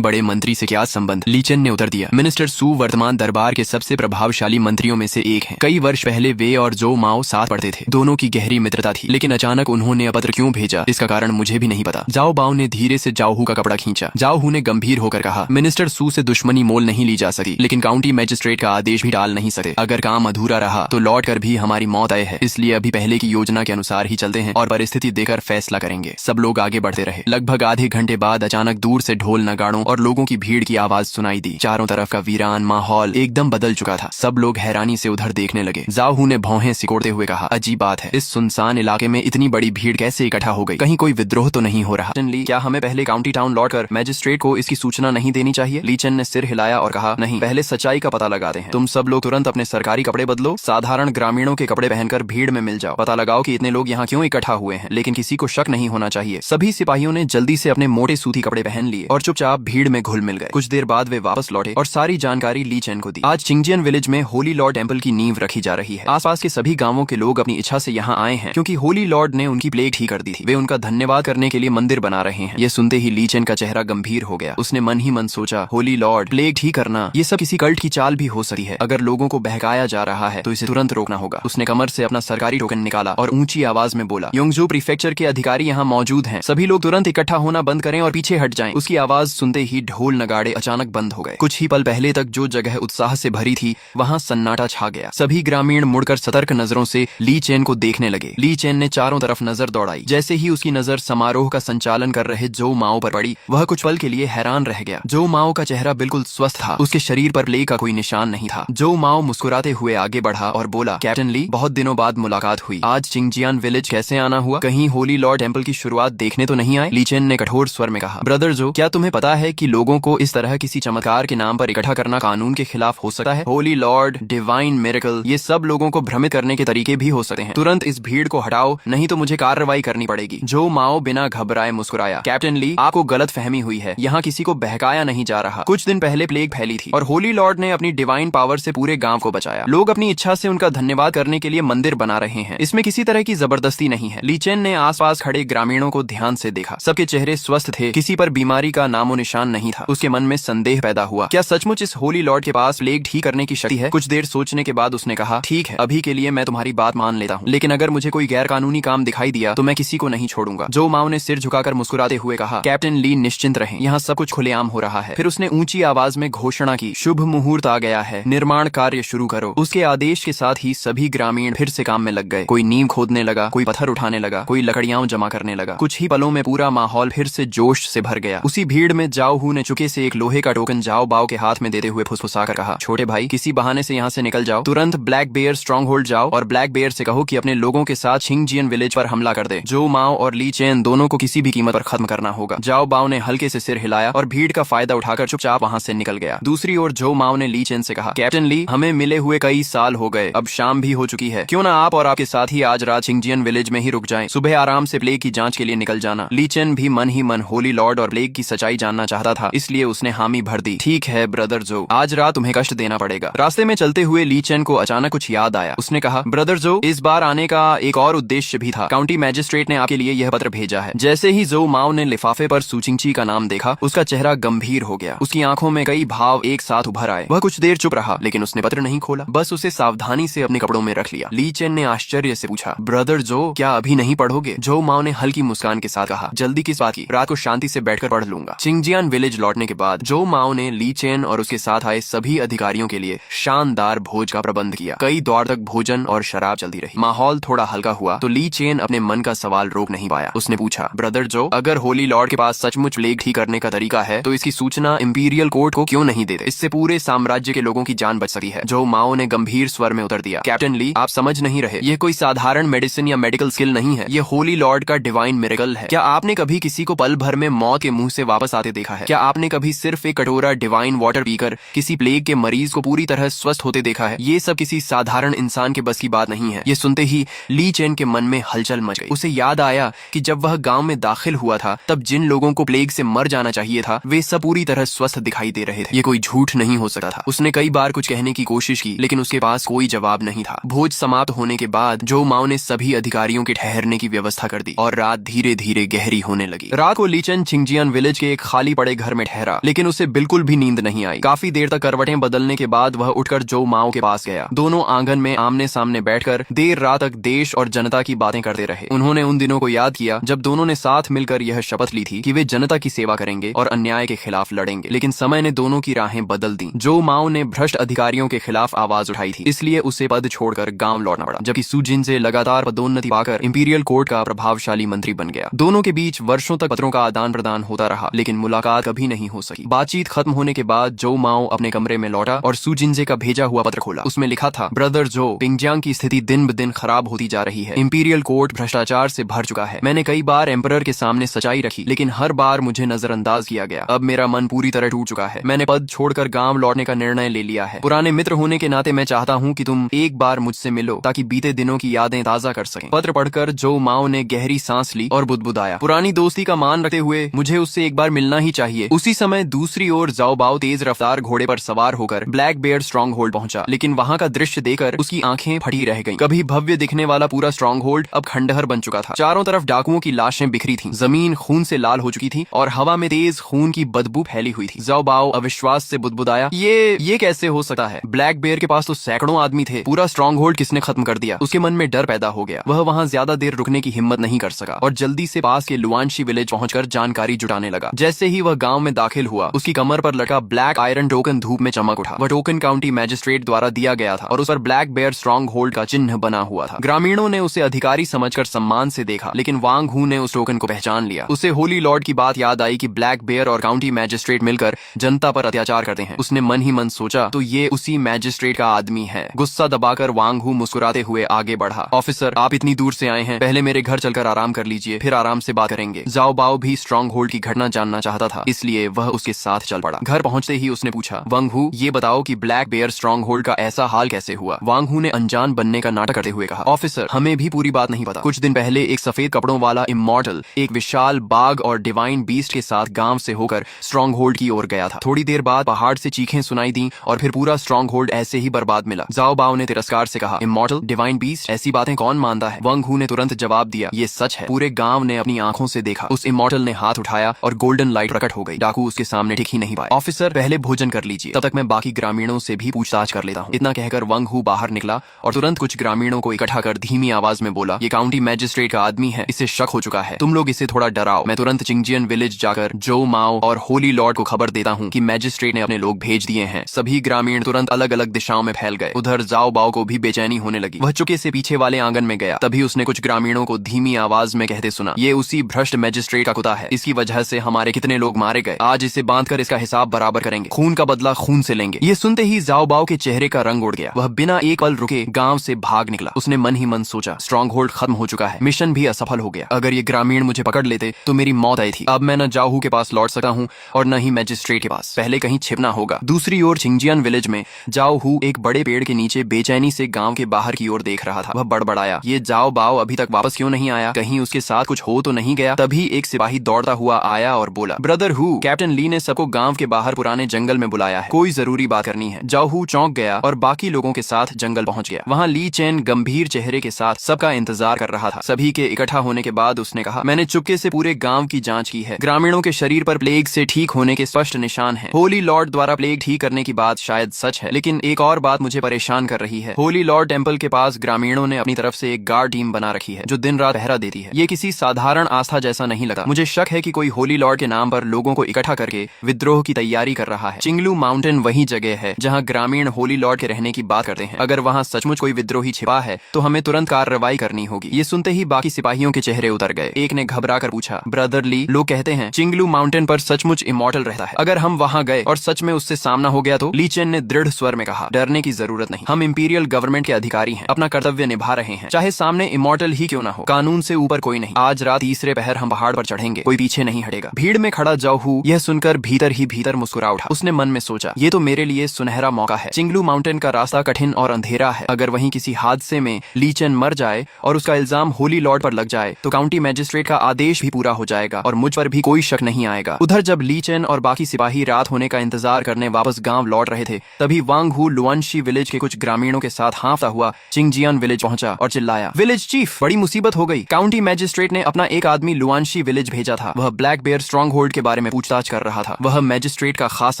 बड़े मंत्री से क्या संबंध? ली चेन ने उत्तर दिया, मिनिस्टर सू वर्तमान दरबार के सबसे प्रभावशाली मंत्रियों में से एक हैं। कई वर्ष पहले वे और जो माओ साथ पढ़ते थे, दोनों की गहरी मित्रता थी, लेकिन अचानक उन्होंने पत्र क्यों भेजा, इसका कारण मुझे भी नहीं पता। जाओ बाओ ने धीरे से जाओ हू का कपड़ा खींचा। जाओ हू ने गंभीर होकर कहा, मिनिस्टर सू से दुश्मनी मोल नहीं ली जा सकती, लेकिन काउंटी मैजिस्ट्रेट का आदेश भी टाल नहीं सकते। अगर काम अधूरा रहा तो लौट कर भी हमारी मौत तय है, इसलिए अभी पहले की योजना के अनुसार ही चलते हैं और परिस्थिति देकर फैसला करेंगे। सब लोग आगे बढ़ते रहे। लगभग आधे घंटे बाद अचानक दूर से ढोल नगाड़ों और लोगों की भीड़ की आवाज सुनाई दी। चारों तरफ का वीरान माहौल एकदम बदल चुका था। सब लोग हैरानी से उधर देखने लगे। जाओ हू ने भौहें सिकोड़ते हुए कहा, अजीब बात है, इस सुनसान इलाके में इतनी बड़ी भीड़ कैसे इकट्ठा हो गई? कहीं कोई विद्रोह तो नहीं हो रहा? ली, क्या हमें पहले काउंटी टाउन लौटकर मैजिस्ट्रेट को इसकी सूचना नहीं देनी चाहिए? ली चेन ने सिर हिलाया और कहा, नहीं, पहले सच्चाई का पता लगाते हैं। तुम सब लोग तुरंत अपने सरकारी कपड़े बदलो, साधारण ग्रामीणों के कपड़े पहनकर भीड़ में मिल जाओ, पता लगाओ कि इतने लोग यहाँ क्यों इकट्ठा हुए हैं। लेकिन किसी को शक नहीं होना चाहिए। सभी सिपाहियों ने जल्दी से अपने मोटे सूती कपड़े पहन लिए और चुपचाप भीड़ में घुल मिल गए। कुछ देर बाद वे वापस लौटे और सारी जानकारी ली चेन को दी। आज चिंगजियन विलेज में होली लॉर्ड टेम्पल की नींव रखी जा रही है। आसपास के सभी गांवों के लोग अपनी इच्छा से यहाँ आए हैं, क्योंकि होली लॉर्ड ने उनकी प्लेग ठीक कर दी थी। वे उनका धन्यवाद करने के लिए मंदिर बना रहे हैं। ये सुनते ही ली चेन का चेहरा गंभीर हो गया। उसने मन ही मन सोचा, होली लॉर्ड, प्लेग ठीक करना, ये सब किसी कल्ट की चाल भी हो सकती है। अगर लोगों को बहकाया जा रहा है तो इसे तुरंत रोकना होगा। उसने कमर से अपना सरकारी टोकन निकाला और ऊंची आवाज में बोला, योंगजू प्रीफेक्चर के अधिकारी यहाँ मौजूद हैं, सभी लोग तुरंत इकट्ठा होना बंद करें और पीछे हट जाएं। उसकी आवाज सुनते ही ढोल नगाड़े अचानक बंद हो गए। कुछ ही पल पहले तक जो जगह उत्साह से भरी थी, वहाँ सन्नाटा छा गया। सभी ग्रामीण मुड़कर सतर्क नजरों से ली चेन को देखने लगे। ली चेन ने चारों तरफ नजर दौड़ाई। जैसे ही उसकी नजर समारोह का संचालन कर रहे जो माओ पर पड़ी, वह कुछ पल के लिए हैरान रह गया। जो माओ का चेहरा बिल्कुल स्वस्थ था, उसके शरीर पर प्लेग का कोई निशान नहीं था। जो माओ मुस्कुराते हुए आगे बढ़ा और बोला, कैप्टन ली, बहुत दिनों बाद मुलाकात हुई। आज चिंगजियान विलेज कैसे आना हुआ? कहीं होली लॉर्ड टेम्पल की शुरुआत देखने तो नहीं आए? ली चेन ने कठोर स्वर में कहा, ब्रदर जो, क्या तुम्हें पता है कि लोगों को इस तरह किसी चमत्कार के नाम पर इकट्ठा करना कानून के खिलाफ हो सकता है? होली लॉर्ड, डिवाइन मिरेकल, ये सब लोगों को भ्रमित करने के तरीके भी हो सकते हैं। तुरंत इस भीड़ को हटाओ, नहीं तो मुझे कार्रवाई करनी पड़ेगी। जो माओ बिना घबराए मुस्कुराया, कैप्टन ली, आपको गलत फहमी हुई है, यहाँ किसी को बहकाया नहीं जा रहा। कुछ दिन पहले प्लेग फैली थी और होली लॉर्ड ने अपनी डिवाइन पावर से पूरे गांव को बचाया। लोग अपनी इच्छा से उनका धन्यवाद करने के लिए मंदिर बना रहे हैं। इसमें किसी तरह की जबरदस्ती नहीं है। ली चेन ने आसपास खड़े ग्रामीणों को ध्यान से देखा। सबके चेहरे स्वस्थ थे, किसी पर बीमारी का नामो निशान नहीं था। उसके मन में संदेह पैदा हुआ, क्या सचमुच इस होली लॉर्ड के पास प्लेग ठीक करने की शक्ति है? कुछ देर सोचने के बाद उसने कहा, ठीक है, अभी के लिए मैं तुम्हारी बात मान लेता हूँ, लेकिन अगर मुझे कोई गैर कानूनी काम दिखाई दिया तो मैं किसी को नहीं छोड़ूंगा। जो माओ ने सिर झुकाकर मुस्कुराते हुए कहा, कैप्टन ली, निश्चिंत रहें, यहाँ सब कुछ खुलेआम हो रहा है। फिर उसने ऊंची आवाज में घोषणा की, शुभ मुहूर्त आ गया है, निर्माण कार्य शुरू करो। उसके आदेश के साथ ही सभी ग्रामीण फिर से काम में लग गए। कोई नींव खोदने लगा, कोई पत्थर उठाने लगा, कोई लकड़ियां जमा करने लगा। कुछ ही पलों में पूरा माहौल फिर से जोश से भर गया। उसी भीड़ में जाओ हू ने चुके से एक लोहे का टोकन जाओ बाओ के हाथ में देते हुए फुसफुसाकर कहा, छोटे भाई, किसी बहाने से यहाँ से निकल जाओ, तुरंत ब्लैक बेयर स्ट्रॉन्ग होल्ड जाओ और ब्लैक बेयर से कहो कि अपने लोगों के साथ चिंगजियन विलेज पर हमला कर दे। जो माओ और ली चेन दोनों को किसी भी कीमत पर खत्म करना होगा। जाओ बाओ ने हल्के से सिर हिलाया और भीड़ का फायदा उठाकर चुपचाप वहाँ से निकल गया। दूसरी ओर जो माओ ने ली चेन से कहा, कैप्टन ली, हमें मिले हुए कई साल हो गए, अब शाम भी हो चुकी है, क्यों ना आप और आपके साथी आज रात चिंगजियन विलेज में ही रुक जाएं, सुबह आराम से प्लेग की जांच के लिए निकल जाना। ली चेन भी मन ही मन होली लॉर्ड और प्लेग की सच्चाई जानना चाहता था, इसलिए उसने हामी भर दी। ठीक है ब्रदर जो, आज रात तुम्हें कष्ट देना पड़ेगा। रास्ते में चलते हुए ली चेन को अचानक कुछ याद आया। उसने कहा, ब्रदर जो, इस बार आने का एक और उद्देश्य भी था। काउंटी मैजिस्ट्रेट ने आपके लिए यह पत्र भेजा है। जैसे ही जो माओ ने लिफाफे पर सुचिंगची का नाम देखा, उसका चेहरा गंभीर हो गया। उसकी आंखों में कई भाव एक साथ उभर आए। वह कुछ देर चुप रहा, लेकिन उसने पत्र नहीं खोला, बस उसे सावधानी से अपने कपड़ों में रख लिया। ली चेन ने आश्चर्य से पूछा, ब्रदर जो, क्या अभी नहीं पढ़ोगे? जो माओ ने हल्की मुस्कान के साथ कहा, जल्दी किस बात की, रात को शांति से बैठकर पढ़ लूंगा। चिंगजियान विलेज लौटने के बाद जो माओ ने ली चेन और उसके साथ आए सभी अधिकारियों के लिए शानदार भोज का प्रबंध किया। कई दौर तक भोजन और शराब चलती रही। माहौल थोड़ा हल्का हुआ तो ली चेन अपने मन का सवाल रोक नहीं पाया। उसने पूछा, ब्रदर जो, अगर होली लॉर्ड के पास सचमुच प्लेग ठीक करने का तरीका है तो इसकी सूचना इंपीरियल कोर्ट को क्यों नहीं देते? इससे पूरे साम्राज्य के लोगों की जान बच सकती है। जो माओ ने गंभीर स्वर में उत्तर दिया, कैप्टन ली, आप समझ नहीं रहे, ये कोई साधारण मेडिसिन या मेडिकल स्किल नहीं है, ये होली लॉर्ड का डिवाइन मिरेकल है। क्या आपने कभी किसी को पल भर में मौत के मुंह से वापस आते देखा है? क्या आपने कभी सिर्फ एक कटोरा डिवाइन वाटर पीकर किसी प्लेग के मरीज को पूरी तरह स्वस्थ होते देखा है? ये सब किसी साधारण इंसान इंसान के बस की बात नहीं है। ये सुनते ही ली चेन के मन में हलचल मच गई। उसे याद आया कि जब वह गांव में दाखिल हुआ था तब जिन लोगों को प्लेग से मर जाना चाहिए था वे सब पूरी तरह स्वस्थ दिखाई दे रहे थे। ये कोई झूठ नहीं हो सकता था। उसने कई बार कुछ कहने की कोशिश की लेकिन उसके पास कोई जवाब नहीं था। भोज समाप्त होने के बाद जो माओ ने सभी अधिकारियों के ठहरने की व्यवस्था कर दी और रात धीरे धीरे गहरी होने लगी। रात को लीचन छिंगजियान विलेज के एक खाली पड़े घर में ठहरा लेकिन उसे बिल्कुल भी नींद नहीं आई। काफी देर तक करवटें बदलने के बाद वह उठकर जो माओ के पास गया। दोनों आंगन में आमने सामने बैठकर देर रात तक देश और जनता की बातें करते रहे। उन्होंने उन दिनों को याद किया जब दोनों ने साथ मिलकर यह शपथ ली थी कि वे जनता की सेवा करेंगे और अन्याय के खिलाफ लड़ेंगे। लेकिन समय ने दोनों की राहें बदल दी। जो माओ ने भ्रष्ट अधिकारियों के खिलाफ आवाज उठाई थी इसलिए उसे पद छोड़कर गांव लौटना पड़ा, जबकि सुजिन से लगातार पदोन्नति पाकर इंपीरियल कोर्ट का प्रभावशाली मंत्री बन गया। दोनों के बीच वर्षों तक पत्रों का आदान प्रदान होता रहा लेकिन मुलाकात कभी नहीं हो सकी। बातचीत खत्म होने के बाद जो माओ अपने कमरे में लौटा और सुजिनजे का भेजा हुआ पत्र खोला। उसमें लिखा था, ब्रदर जो, पिंगजियांग की स्थिति दिन ब दिन खराब होती जा रही है। इंपीरियल कोर्ट भ्रष्टाचार से भर चुका है। मैंने कई बार एम्परर के सामने सच्चाई रखी लेकिन हर बार मुझे नजरअंदाज किया गया। अब मेरा मन पूरी तरह टूट चुका है। मैंने पद छोड़कर गांव लौटने का निर्णय ले लिया है। पुराने मित्र होने के नाते मैं चाहता हूं कि तुम एक बार मुझसे मिलो ताकि बीते दिनों की यादें ताजा कर सकें। पत्र पढ़कर जो माओ ने गहरी सांस ली और बुदबुदाया, पुरानी दोस्ती का मान रखते हुए मुझे उससे एक बार मिलना ही चाहिए। उसी समय दूसरी ओर जाओ बाओ तेज रफ्तार घोड़े पर सवार होकर ब्लैक बेयर स्ट्रॉन्ग होल्ड पहुंचा, लेकिन वहां का दृश्य देखकर उसकी आंखें फटी रह गईं। कभी भव्य दिखने वाला पूरा स्ट्रॉन्ग होल्ड अब खंडहर बन चुका था। चारों तरफ डाकुओं की लाशें बिखरी थीं, जमीन खून से लाल हो चुकी थी और हवा में तेज खून की बदबू फैली हुई थी। जाओ बाओ अविश्वास से बुदबुदाया, ये कैसे हो सकता है? ब्लैक बेयर के पास तो सैकड़ों आदमी थे। पूरा स्ट्रॉन्ग होल्ड किसने खत्म कर दिया? उसके मन में डर पैदा हो गया। वह वहां ज्यादा देर रुकने की हिम्मत नहीं कर सका और जल्दी से पास के लुआनशी विलेज पहुंचकर जानकारी जुटाने लगा। जैसे ही वह गांव में दाखिल हुआ उसकी कमर पर लटका ब्लैक आयरन टोकन धूप में चमक उठा। वह टोकन काउंटी मैजिस्ट्रेट द्वारा दिया गया था और उस पर ब्लैक बेयर स्ट्रॉन्ग होल्ड का चिन्ह बना हुआ था। ग्रामीणों ने उसे अधिकारी समझकर सम्मान से देखा लेकिन वांग हू ने उस टोकन को पहचान लिया। उसे होली लॉर्ड की बात याद आई कि ब्लैक बेयर और काउंटी मैजिस्ट्रेट मिलकर जनता पर अत्याचार करते हैं। उसने मन ही मन सोचा, तो ये उसी मैजिस्ट्रेट का आदमी है। गुस्सा दबाकर वांग हू मुस्कुराते हुए आगे बढ़ा, ऑफिसर आप इतनी दूर से आए हैं, पहले मेरे घर चलकर आराम कर लीजिए, फिर आराम से बात करेंगे। जाओ बाओ भी स्ट्रॉन्ग होल्ड की घटना जानना चाहता था इसलिए वह उसके साथ चल पड़ा। घर पहुंचते ही उसने पूछा, वांग हू ये बताओ कि ब्लैक बेयर स्ट्रॉन्ग होल्ड का ऐसा हाल कैसे हुआ? वांग हू ने अनजान बनने का नाटक करते हुए कहा, ऑफिसर हमें भी पूरी बात नहीं पता। कुछ दिन पहले एक सफेद कपड़ों वाला इमॉर्टल एक विशाल बाघ और डिवाइन बीस्ट के साथ गांव से होकर स्ट्रॉन्ग होल्ड की ओर गया था। थोड़ी देर बाद पहाड़ से चीखें सुनाई दी और फिर पूरा स्ट्रॉन्ग होल्ड ऐसे ही बर्बाद मिला। जाओ बाओ ने तिरस्कार से कहा, इमॉर्टल, डिवाइन बीस्ट, ऐसी बातें कौन मानता है? वांग हू ने तुरंत जवाब दिया, ये सच है। पूरे गांव ने अपनी आंखों से देखा। उस इमॉर्टल ने हाथ उठाया और गोल्डन लाइट प्रकट हो गई। डाकू उसके सामने टिक ही नहीं पाए। ऑफिसर पहले भोजन कर लीजिए, तब तक मैं बाकी ग्रामीणों से भी पूछताछ कर लेता हूँ। इतना कहकर वांग हू बाहर निकला और तुरंत कुछ ग्रामीणों को इकट्ठा कर धीमी आवाज में बोला, ये काउंटी मैजिस्ट्रेट का आदमी है, इसे शक हो चुका है, तुम लोग इसे थोड़ा डराओ। मैं तुरंत चिंगजियन विलेज जाकर जो माओ और होली लॉर्ड को खबर देता हूँ कि मैजिस्ट्रेट ने अपने लोग भेज दिए हैं। सभी ग्रामीण तुरंत अलग अलग दिशाओं में फैल गए। उधर जाओ बाओ को भी बेचैनी होने लगी। वह चुके से पीछे वाले आंगन में गया। तभी उसने कुछ ग्रामीणों को धीमी आवाज में कहते सुना, ये उसी भ्रष्ट मैजिस्ट्रेट का कुत्ता है, इसकी वजह से हमारे कितने लोग मारे गए, आज इसे बांधकर इसका हिसाब बराबर करेंगे, खून का बदला खून से लेंगे। ये सुनते ही जाओ बाओ के चेहरे का रंग उड़ गया। वह बिना एक पल रुके गांव से भाग निकला। उसने मन ही मन सोचा, स्ट्रॉन्ग होल्ड खत्म हो चुका है, मिशन भी असफल हो गया। अगर ये ग्रामीण मुझे पकड़ लेते तो मेरी मौत आई थी। अब मैं न जाओ के पास लौट सकता हूँ और न ही मैजिस्ट्रेट के पास, पहले कहीं छिपना होगा। दूसरी ओर छिंगजियान विलेज में जाओ हू एक बड़े पेड़ के नीचे बेचैनी से गांव के बाहर की ओर देख रहा था। वह बड़बड़ाया, ये जाओ बाओ अभी तक वापस क्यों नहीं आया? कहीं उसके साथ कुछ हो तो नहीं गया? तभी एक सिपाही दौड़ता हुआ आया और बोला, ब्रदर हू, कैप्टन ली ने सबको गांव के बाहर पुराने जंगल में बुलाया है, कोई जरूरी बात करनी है। जाओ हू चौंक गया और बाकी लोगों के साथ जंगल पहुंच गया। वहां ली चेन गंभीर चेहरे के साथ सबका इंतजार कर रहा था। सभी के इकट्ठा होने के बाद उसने कहा, मैंने चुपके से पूरे गांव की जांच की है। ग्रामीणों के शरीर पर प्लेग से ठीक होने के स्पष्ट निशान हैं। होली लॉर्ड द्वारा प्लेग ठीक करने की बात शायद सच है, लेकिन एक और बात मुझे परेशान कर रही है। होली लॉर्ड टेम्पल के पास ग्रामीणों ने अपनी तरफ से एक गार्ड टीम बना रखी है जो दिन रात पहरा देती है। ये किसी साधारण आस्था जैसा नहीं लगा। मुझे शक है कि कोई होली लॉर्ड के नाम पर लोगों को इकट्ठा करके विद्रोह की तैयारी कर रहा है। चिंगलू माउंटेन वही जगह है जहाँ ग्रामीण होली लॉर्ड के रहने की बात करते हैं। अगर वहाँ सचमुच कोई विद्रोही छिपा है तो हमें तुरंत कार्रवाई करनी होगी। ये सुनते ही बाकी सिपाहियों के चेहरे उतर गए। एक ने घबरा कर पूछा, ब्रदर ली, लोग कहते हैं चिंगलू माउंटेन पर सचमुच इमॉर्टल रहता है, अगर हम वहाँ गए और सच में उससे सामना हो गया तो? ली चेन ने दृढ़ स्वर में कहा, डरने की जरूरत नहीं, हम इंपीरियल गवर्नमेंट के अधिकारी हैं, अपना कर्तव्य निभा रहे हैं, चाहे सामने इमॉर्टल ही क्यों ना हो। कानून से ऊपर कोई नहीं। आज रात तीसरे पहर हम पहाड़ पर चढ़ेंगे, कोई पीछे नहीं हटेगा। भीड़ में खड़ा जाओ हू यह सुनकर भीतर ही भीतर मुस्कुरा उठा। उसने मन में सोचा, ये तो मेरे लिए सुनहरा मौका है। चिंगलू माउंटेन का रास्ता कठिन और अंधेरा क्या है? अगर वहीं किसी हादसे में ली चेन मर जाए और उसका इल्जाम होली लॉर्ड पर लग जाए तो काउंटी मैजिस्ट्रेट का आदेश भी पूरा हो जाएगा और मुझ पर भी कोई शक नहीं आएगा। उधर जब ली चेन और बाकी सिपाही रात होने का इंतजार करने वापस गांव लौट रहे थे, तभी वांग हू लुआनशी विलेज के कुछ ग्रामीणों के साथ हांफता हुआ चिंगजियान विलेज पहुंचा और चिल्लाया, विलेज चीफ, बड़ी मुसीबत हो गई। काउंटी मैजिस्ट्रेट ने अपना एक आदमी लुआनशी विलेज भेजा था। वह ब्लैक बेयर स्ट्रॉन्ग होल्ड के बारे में पूछताछ कर रहा था। वह मैजिस्ट्रेट का खास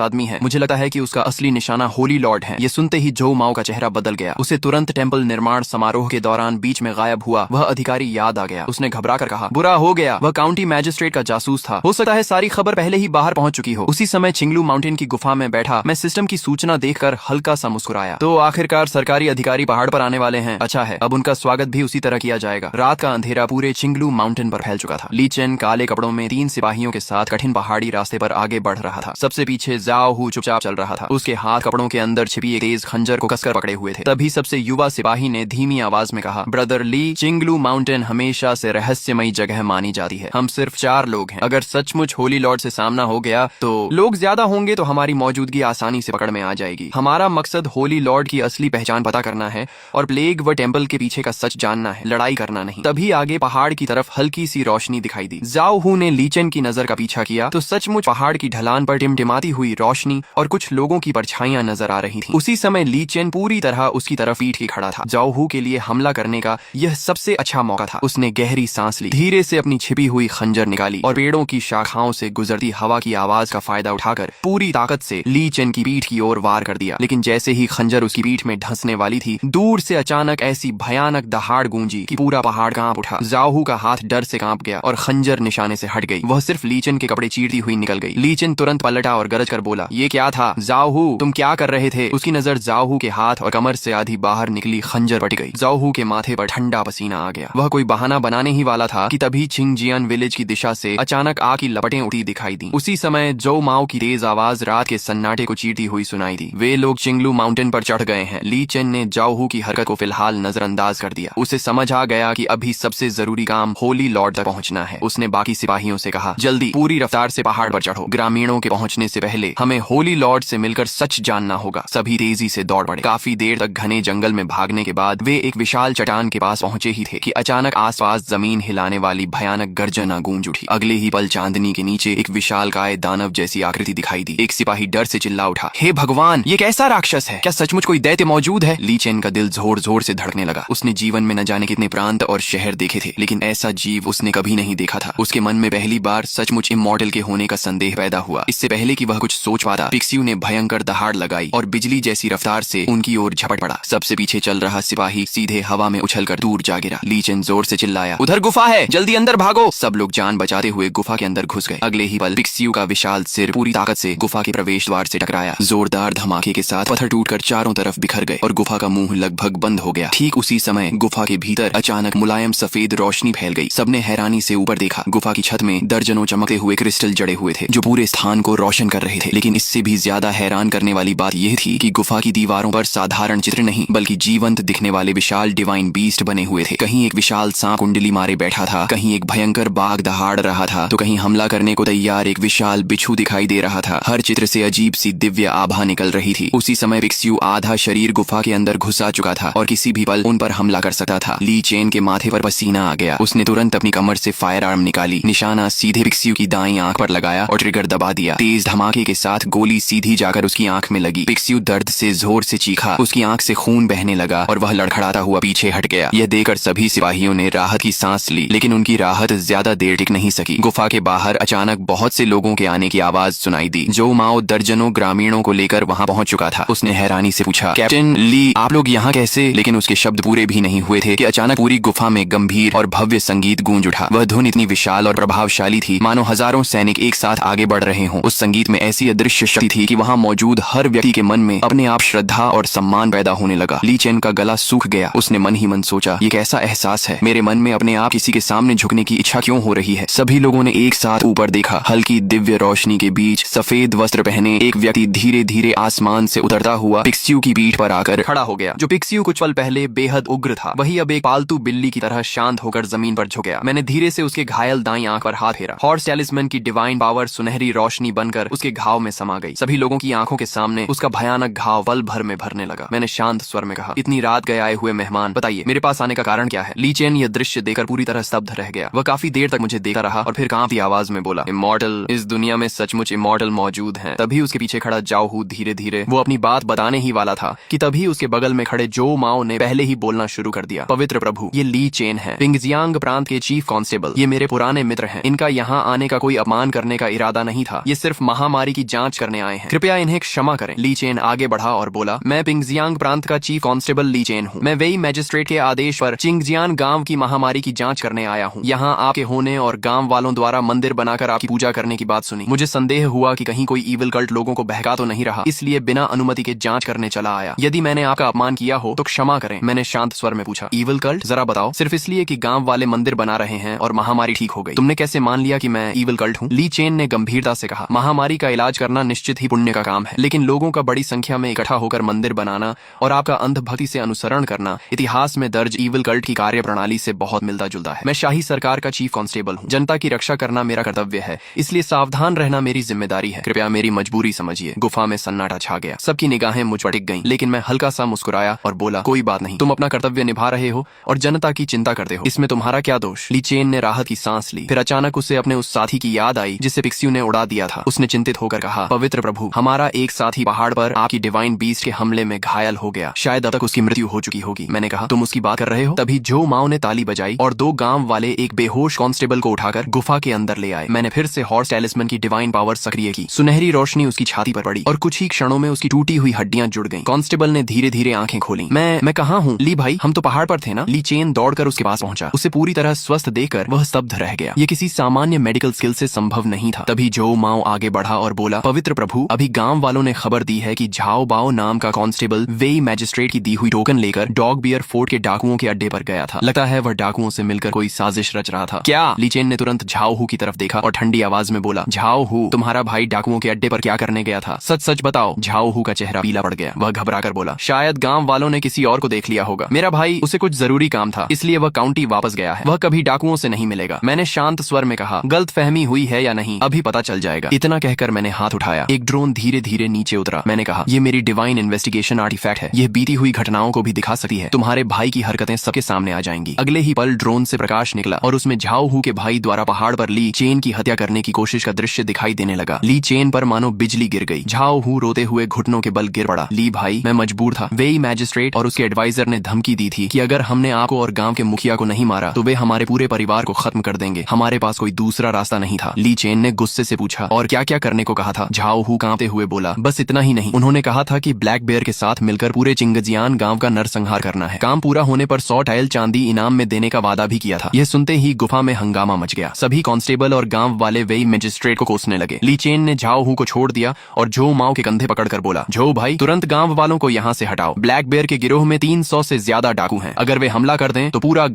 आदमी है। मुझे लगता है कि उसका असली निशाना होली लॉर्ड है। ये सुनते ही जो माओ का चेहरा बदल गया। उसे तुरंत टेम्पल निर्माण समारोह के दौरान बीच में गायब हुआ वह अधिकारी याद आ गया। उसने घबरा कर कहा, बुरा हो गया, वह काउंटी मैजिस्ट्रेट का जासूस था। हो सकता है सारी खबर पहले ही बाहर पहुंच चुकी हो। उसी समय चिंगलू माउंटेन की गुफा में बैठा मैं सिस्टम की सूचना देखकर हल्का सा मुस्कुराया। तो आखिरकार सरकारी अधिकारी पहाड़ पर आने वाले हैं। अच्छा है, अब उनका स्वागत भी उसी तरह किया जाएगा। रात का अंधेरा पूरे चिंगलू माउंटेन पर फैल चुका था। ली चेन काले कपड़ों में 3 सिपाहियों के साथ कठिन पहाड़ी रास्ते पर आगे बढ़ रहा था। सबसे पीछे जाओ हू चुपचाप चल रहा था। उसके हाथ कपड़ों के अंदर छिपी एक तेज खंजर को कसकर पकड़े हुए थे। तभी सबसे युवा सिपाही ने धीमी आवाज में कहा, ब्रदर ली, चिंगलू माउंटेन हमेशा से रहस्यमयी जगह मानी जाती है। हम सिर्फ 4 लोग हैं। अगर सचमुच होली लॉर्ड से सामना हो गया तो लोग ज्यादा होंगे तो हमारी मौजूदगी आसानी से पकड़ में आ जाएगी। हमारा मकसद होली लॉर्ड की असली पहचान पता करना है और प्लेग व टेम्पल के पीछे का सच जानना है, लड़ाई करना नहीं। तभी आगे पहाड़ की तरफ हल्की सी रोशनी दिखाई दी। जाओ हू ने ली चेन की नजर का पीछा किया तो सचमुच पहाड़ की ढलान पर टिमटिमाती हुई रोशनी और कुछ लोगों की परछाइयां नजर आ रही थी। उसी समय ली चेन पूरी तरह उसकी तरफ पीट के खड़ा था। जाओ हू के लिए हमला करने का यह सबसे अच्छा मौका था। उसने गहरी सांस ली, धीरे से अपनी छिपी हुई खंजर निकाली और पेड़ों की शाखाओं से गुजरती हवा की आवाज का फायदा उठाकर पूरी ताकत से ली चेन की पीठ की ओर वार कर दिया। लेकिन जैसे ही खंजर उसकी पीठ में धंसने वाली थी, दूर से अचानक ऐसी भयानक दहाड़ गूंजी कि पूरा पहाड़ कांप उठा। जाओ हू का हाथ डर से कांप गया और खंजर निशाने से हट गई। वह सिर्फ ली चेन के कपड़े चीरती हुई निकल गई। ली चेन तुरंत पलटा और गरज कर बोला, ये क्या था? जाओ हू, तुम क्या कर रहे थे? उसकी नजर जाओ हू के हाथ और कमर से आधी बाहर निकली खंजर पट गई। जाओ हू के माथे पर ठंडा पसीना आ गया। वह कोई बहाना बनाने ही वाला था कि तभी चिंगजियान विलेज की दिशा से अचानक आग की लपटें उठी दिखाई दी। उसी समय जो माओ की तेज आवाज रात के सन्नाटे को चीरती हुई सुनाई दी। वे लोग चिंगलू माउंटेन पर चढ़ गए हैं। ली चेन ने जाओ हू की हरकत को फिलहाल नजरअंदाज कर दिया। उसे समझ आ गया कि अभी सबसे जरूरी काम होली लॉर्ड तक पहुंचना है। उसने बाकी सिपाहियों से कहा, जल्दी पूरी रफ्तार से पहाड़ पर चढ़ो। ग्रामीणों के पहुंचने से पहले हमें होली लॉर्ड से मिलकर सच जानना होगा। सभी तेजी से दौड़ पड़े। काफी देर तक घने जंगल में भागने के बाद वे एक विशाल चट्टान के पास पहुंचे ही थे कि अचानक आसपास जमीन हिलाने वाली भयानक गर्जना गूंज उठी। अगले ही पल चांदनी के नीचे एक विशालकाय दानव जैसी आकृति दिखाई दी। एक सिपाही डर से चिल्ला उठा, हे भगवान, ये कैसा राक्षस है? क्या सचमुच कोई दैत्य मौजूद है? ली चेन का दिल जोर जोर से धड़कने लगा। उसने जीवन में न जाने कितने प्रांत और शहर देखे थे, लेकिन ऐसा जीव उसने कभी नहीं देखा था। उसके मन में पहली बार सचमुच इमॉर्टल के होने का संदेह पैदा हुआ। इससे पहले कि वह कुछ सोच पाता, पिक्सियू ने भयंकर दहाड़ लगाई और बिजली जैसी रफ्तार से उनकी ओर झपट पड़ा। सबसे पीछे चल रहा सिपाही सीधे हवा में उछलकर दूर जा गिरा। ली चेन जोर से चिल्लाया, उधर गुफा है, जल्दी अंदर भागो। सब लोग जान बचाते हुए गुफा के अंदर घुस गए। अगले ही पल पिक्सियू का विशाल सिर पूरी ताकत से गुफा के प्रवेश द्वार से टकराया। जोरदार धमाके के साथ पत्थर टूटकर चारों तरफ बिखर गए और गुफा का मुंह लगभग बंद हो गया। ठीक उसी समय गुफा के भीतर अचानक मुलायम सफेद रोशनी फैल गई। सबने हैरानी से ऊपर देखा। गुफा की छत में दर्जनों चमकते हुए क्रिस्टल जड़े हुए थे जो पूरे स्थान को रोशन कर रहे थे। लेकिन इससे भी ज्यादा हैरान करने वाली बात यह थी कि गुफा की दीवारों पर साधारण चित्र नहीं बल्कि जीवंत दिखने वाले विशाल डिवाइन बीस्ट बने हुए थे। कहीं एक विशाल सांप कुंडली मारे बैठा था, कहीं एक भयंकर बाघ दहाड़ रहा था, तो कहीं हमला करने को तैयार एक विशाल बिच्छू दिखाई दे रहा था। हर चित्र से अजीब सी दिव्य आभा निकल रही थी। उसी समय पिक्सियू आधा शरीर गुफा के अंदर घुसा चुका था और किसी भी पल उन पर हमला कर सकता था। ली चेन के माथे पर पसीना आ गया। उसने तुरंत अपनी कमर से फायर आर्म निकाली, निशाना सीधे पिक्सियू की दाईं आंख पर लगाया और ट्रिगर दबा दिया। तेज धमाके के साथ गोली सीधी जाकर उसकी आंख में लगी। पिक्सियू दर्द से जोर से चीखा। उसकी आंख से खून बहने लगा और वह लड़खड़ाता हुआ पीछे हट गया। यह देखकर सभी सिपाहियों ने राहत की सांस ली, लेकिन उनकी राहत ज्यादा देर टिक नहीं सकी। गुफा के बाहर अचानक बहुत से लोगों के आने की आवाज सुनाई दी। जो माओ दर्जनों ग्रामीणों को लेकर वहां पहुंच चुका था। उसने हैरानी से पूछा, कैप्टन ली, आप लोग यहाँ कैसे? लेकिन उसके शब्द पूरे भी नहीं हुए थे कि अचानक पूरी गुफा में गंभीर और भव्य संगीत गूंज उठा। वह धुन इतनी विशाल और प्रभावशाली थी मानो हजारों सैनिक एक साथ आगे बढ़ रहे हों। उस संगीत में ऐसी अदृश्य शक्ति थी कि वहां मौजूद हर व्यक्ति के मन में अपने आप श्रद्धा और सम्मान पैदा होने लगा। ली चेन का गला सूख गया। उसने मन ही मन सोचा, ये कैसा एहसास है? मेरे मन में अपने आप किसी के सामने झुकने की इच्छा क्यों हो रही है? सभी लोगों ने एक साथ ऊपर देखा। हल्की दिव्य रोशनी के बीच सफेद वस्त्र पहने एक व्यक्ति धीरे धीरे आसमान से उतरता हुआ पिक्सियू की पीठ पर आकर खड़ा हो गया। जो पिक्सियू कुछ पल पहले बेहद उग्र था, वही अब एक पालतू बिल्ली की तरह शांत होकर जमीन पर झुक गया। मैंने धीरे से उसके घायल दाईं आंख पर हाथ फेरा। हॉर्स टैलिस्मैन की डिवाइन पावर सुनहरी रोशनी बनकर उसके घाव में समा गई। सभी लोगों की आंखों के सामने उसका भयानक घाव पल भर में भरने लगा। मैंने शांत शांत स्वर में कहा, इतनी रात गए आए हुए मेहमान, बताइए मेरे पास आने का कारण क्या है। ली चेन यह दृश्य देखकर पूरी तरह स्तब्ध रह गया। वह काफी देर तक मुझे देखता रहा और फिर कांपती आवाज में बोला, इमॉर्टल, इस दुनिया में सचमुच इमॉर्टल मौजूद हैं। तभी उसके पीछे खड़ा जाओ हू धीरे धीरे वो अपनी बात बताने ही वाला था कि तभी उसके बगल में खड़े जो माओ ने पहले ही बोलना शुरू कर दिया, पवित्र प्रभु, ये ली चेन है, पिंगजियांग प्रांत के चीफ कांस्टेबल। ये मेरे पुराने मित्र हैं। इनका यहाँ आने का कोई अपमान करने का इरादा नहीं था। ये सिर्फ महामारी की जांच करने आए हैं। कृपया इन्हें क्षमा करें। ली चेन आगे बढ़ा और बोला, मैं पिंगजियांग प्रांत का चीफ कांस्टेबल ली चेन हूँ। मैं वेई मैजिस्ट्रेट के आदेश पर चिंगजियान गांव की महामारी की जांच करने आया हूँ। यहाँ आपके होने और गांव वालों द्वारा मंदिर बनाकर आपकी पूजा करने की बात सुनी। मुझे संदेह हुआ कि कहीं कोई ईविल कल्ट लोगों को बहका तो नहीं रहा, इसलिए बिना अनुमति के जांच करने चला आया। यदि मैंने आपका अपमान किया हो तो क्षमा करें। मैंने शांत स्वर में पूछा, ईविल कल्ट? जरा बताओ। सिर्फ इसलिए कि गांव वाले मंदिर बना रहे हैं और महामारी ठीक हो गई, तुमने कैसे मान लिया कि मैं ईविल कल्ट हूँ? ली चेन ने गंभीरता से कहा, महामारी का इलाज करना निश्चित ही पुण्य का काम है, लेकिन लोगों का बड़ी संख्या में इकट्ठा होकर मंदिर बनाना और आपका अंधभक्ति से अनुसरण करना इतिहास में दर्ज ईविल कल्ट की कार्य प्रणाली से बहुत मिलता जुलता है। मैं शाही सरकार का चीफ कांस्टेबल हूँ। जनता की रक्षा करना मेरा कर्तव्य है, इसलिए सावधान रहना मेरी जिम्मेदारी है। कृपया मेरी मजबूरी समझिए। गुफा में सन्नाटा छा गया। सबकी निगाहें मुझ पर टिक गईं, लेकिन मैं हल्का सा मुस्कुराया और बोला, कोई बात नहीं, तुम अपना कर्तव्य निभा रहे हो और जनता की चिंता करते हो, इसमें तुम्हारा क्या दोष? ली चेन ने राहत की सांस ली। फिर अचानक उसे अपने उस साथी की याद आई जिसे पिक्सियों ने उड़ा दिया था। उसने चिंतित होकर कहा, पवित्र प्रभु, हमारा एक साथी पहाड़ पर आपकी डिवाइन बीस्ट के हमले में घायल हो गया। शायद अब तक उसकी मृत्यु हो चुकी होगी। मैंने कहा, तुम उसकी बात कर रहे हो? तभी जो माओ ने ताली बजाई और दो गांव वाले एक बेहोश कांस्टेबल को उठाकर गुफा के अंदर ले आए। मैंने फिर से हॉर्स टैलिस्मन की डिवाइन पावर सक्रिय की। सुनहरी रोशनी उसकी छाती पर पड़ी और कुछ ही क्षणों में उसकी टूटी हुई हड्डियां जुड़ गईं। कांस्टेबल ने धीरे धीरे आंखें खोली। मैं कहाँ हूँ? ली भाई, हम तो पहाड़ पर थे ना? ली चेन दौड़कर उसके पास पहुंचा। उसे पूरी तरह स्वस्थ देखकर वह स्तब्ध रह गया। ये किसी सामान्य मेडिकल स्किल से संभव नहीं था। तभी जो माओ आगे बढ़ा और बोला, पवित्र प्रभु, अभी गांव वालों ने खबर दी है कि झाओ बाओ नाम का कांस्टेबल वेई मैजिस्ट्रेट की दी हुई टोकन लेकर डॉग बियर फोर्ट के डाकुओं के अड्डे पर गया था। लगता है वह डाकुओं से मिलकर कोई साजिश रच रहा था। क्या? ली चेन ने तुरंत झाओ हू की तरफ देखा और ठंडी आवाज में बोला, झाओ हू, तुम्हारा भाई डाकुओं के अड्डे पर क्या करने गया था? सच सच बताओ। झाओ हू का चेहरा पीला पड़ गया। वह घबराकर बोला, शायद गांव वालों ने किसी और को देख लिया होगा। मेरा भाई, उसे कुछ जरूरी काम था, इसलिए वह काउंटी वापस गया है। वह कभी डाकुओं से नहीं मिलेगा। मैंने शांत स्वर में कहा, गलत फहमी हुई है या नहीं, अभी पता चल जाएगा। इतना कहकर मैंने हाथ उठाया। एक ड्रोन धीरे धीरे नीचे उतरा। मैंने कहा, ये मेरी डिवाइन इन्वेस्टिगेशन आर्टिफैक्ट है। यह बीती हुई घटनाओं को भी दिखा सकती है। तुम्हारे भाई की हरकतें सबके सामने आ जाएंगी। अगले ही पल ड्रोन से प्रकाश निकला और उसमें झाओ हू के भाई द्वारा पहाड़ पर ली चेन की हत्या करने की कोशिश का दृश्य दिखाई देने लगा। ली चेन पर मानो बिजली गिर गई। झाओ हू रोते हुए घुटनों के बल गिर पड़ा। ली भाई, मैं मजबूर था। वेई मैजिस्ट्रेट और उसके एडवाइजर ने धमकी दी थी कि अगर हमने आपको और गांव के मुखिया को नहीं मारा तो वे हमारे पूरे परिवार को खत्म कर देंगे। हमारे पास कोई दूसरा रास्ता नहीं था। ली चेन ने गुस्से से पूछा, और क्या क्या करने को कहा था? झाओ हू कांपते हुए बोला, बस इतना ही नहीं, उन्होंने कहा था कि ब्लैक बेयर के साथ मिलकर पूरे चिंगजियान गांव का नरसंहार करना है। काम पूरा होने पर 100 टाइल चांदी इनाम में देने का वादा भी किया था। यह सुनते ही गुफा में हंगामा मच गया। सभी कांस्टेबल और गांव वाले वेई मैजिस्ट्रेट को कोसने लगे। ली चेन ने झाओ हू को छोड़ दिया और झो माओ के कंधे पकड़कर बोला, झो भाई, तुरंत गांव वालों को यहाँ से हटाओ। ब्लैक बेयर के गिरोह में 300 से ज्यादा डाकू हैं। अगर वे हमला कर दें तो पूरा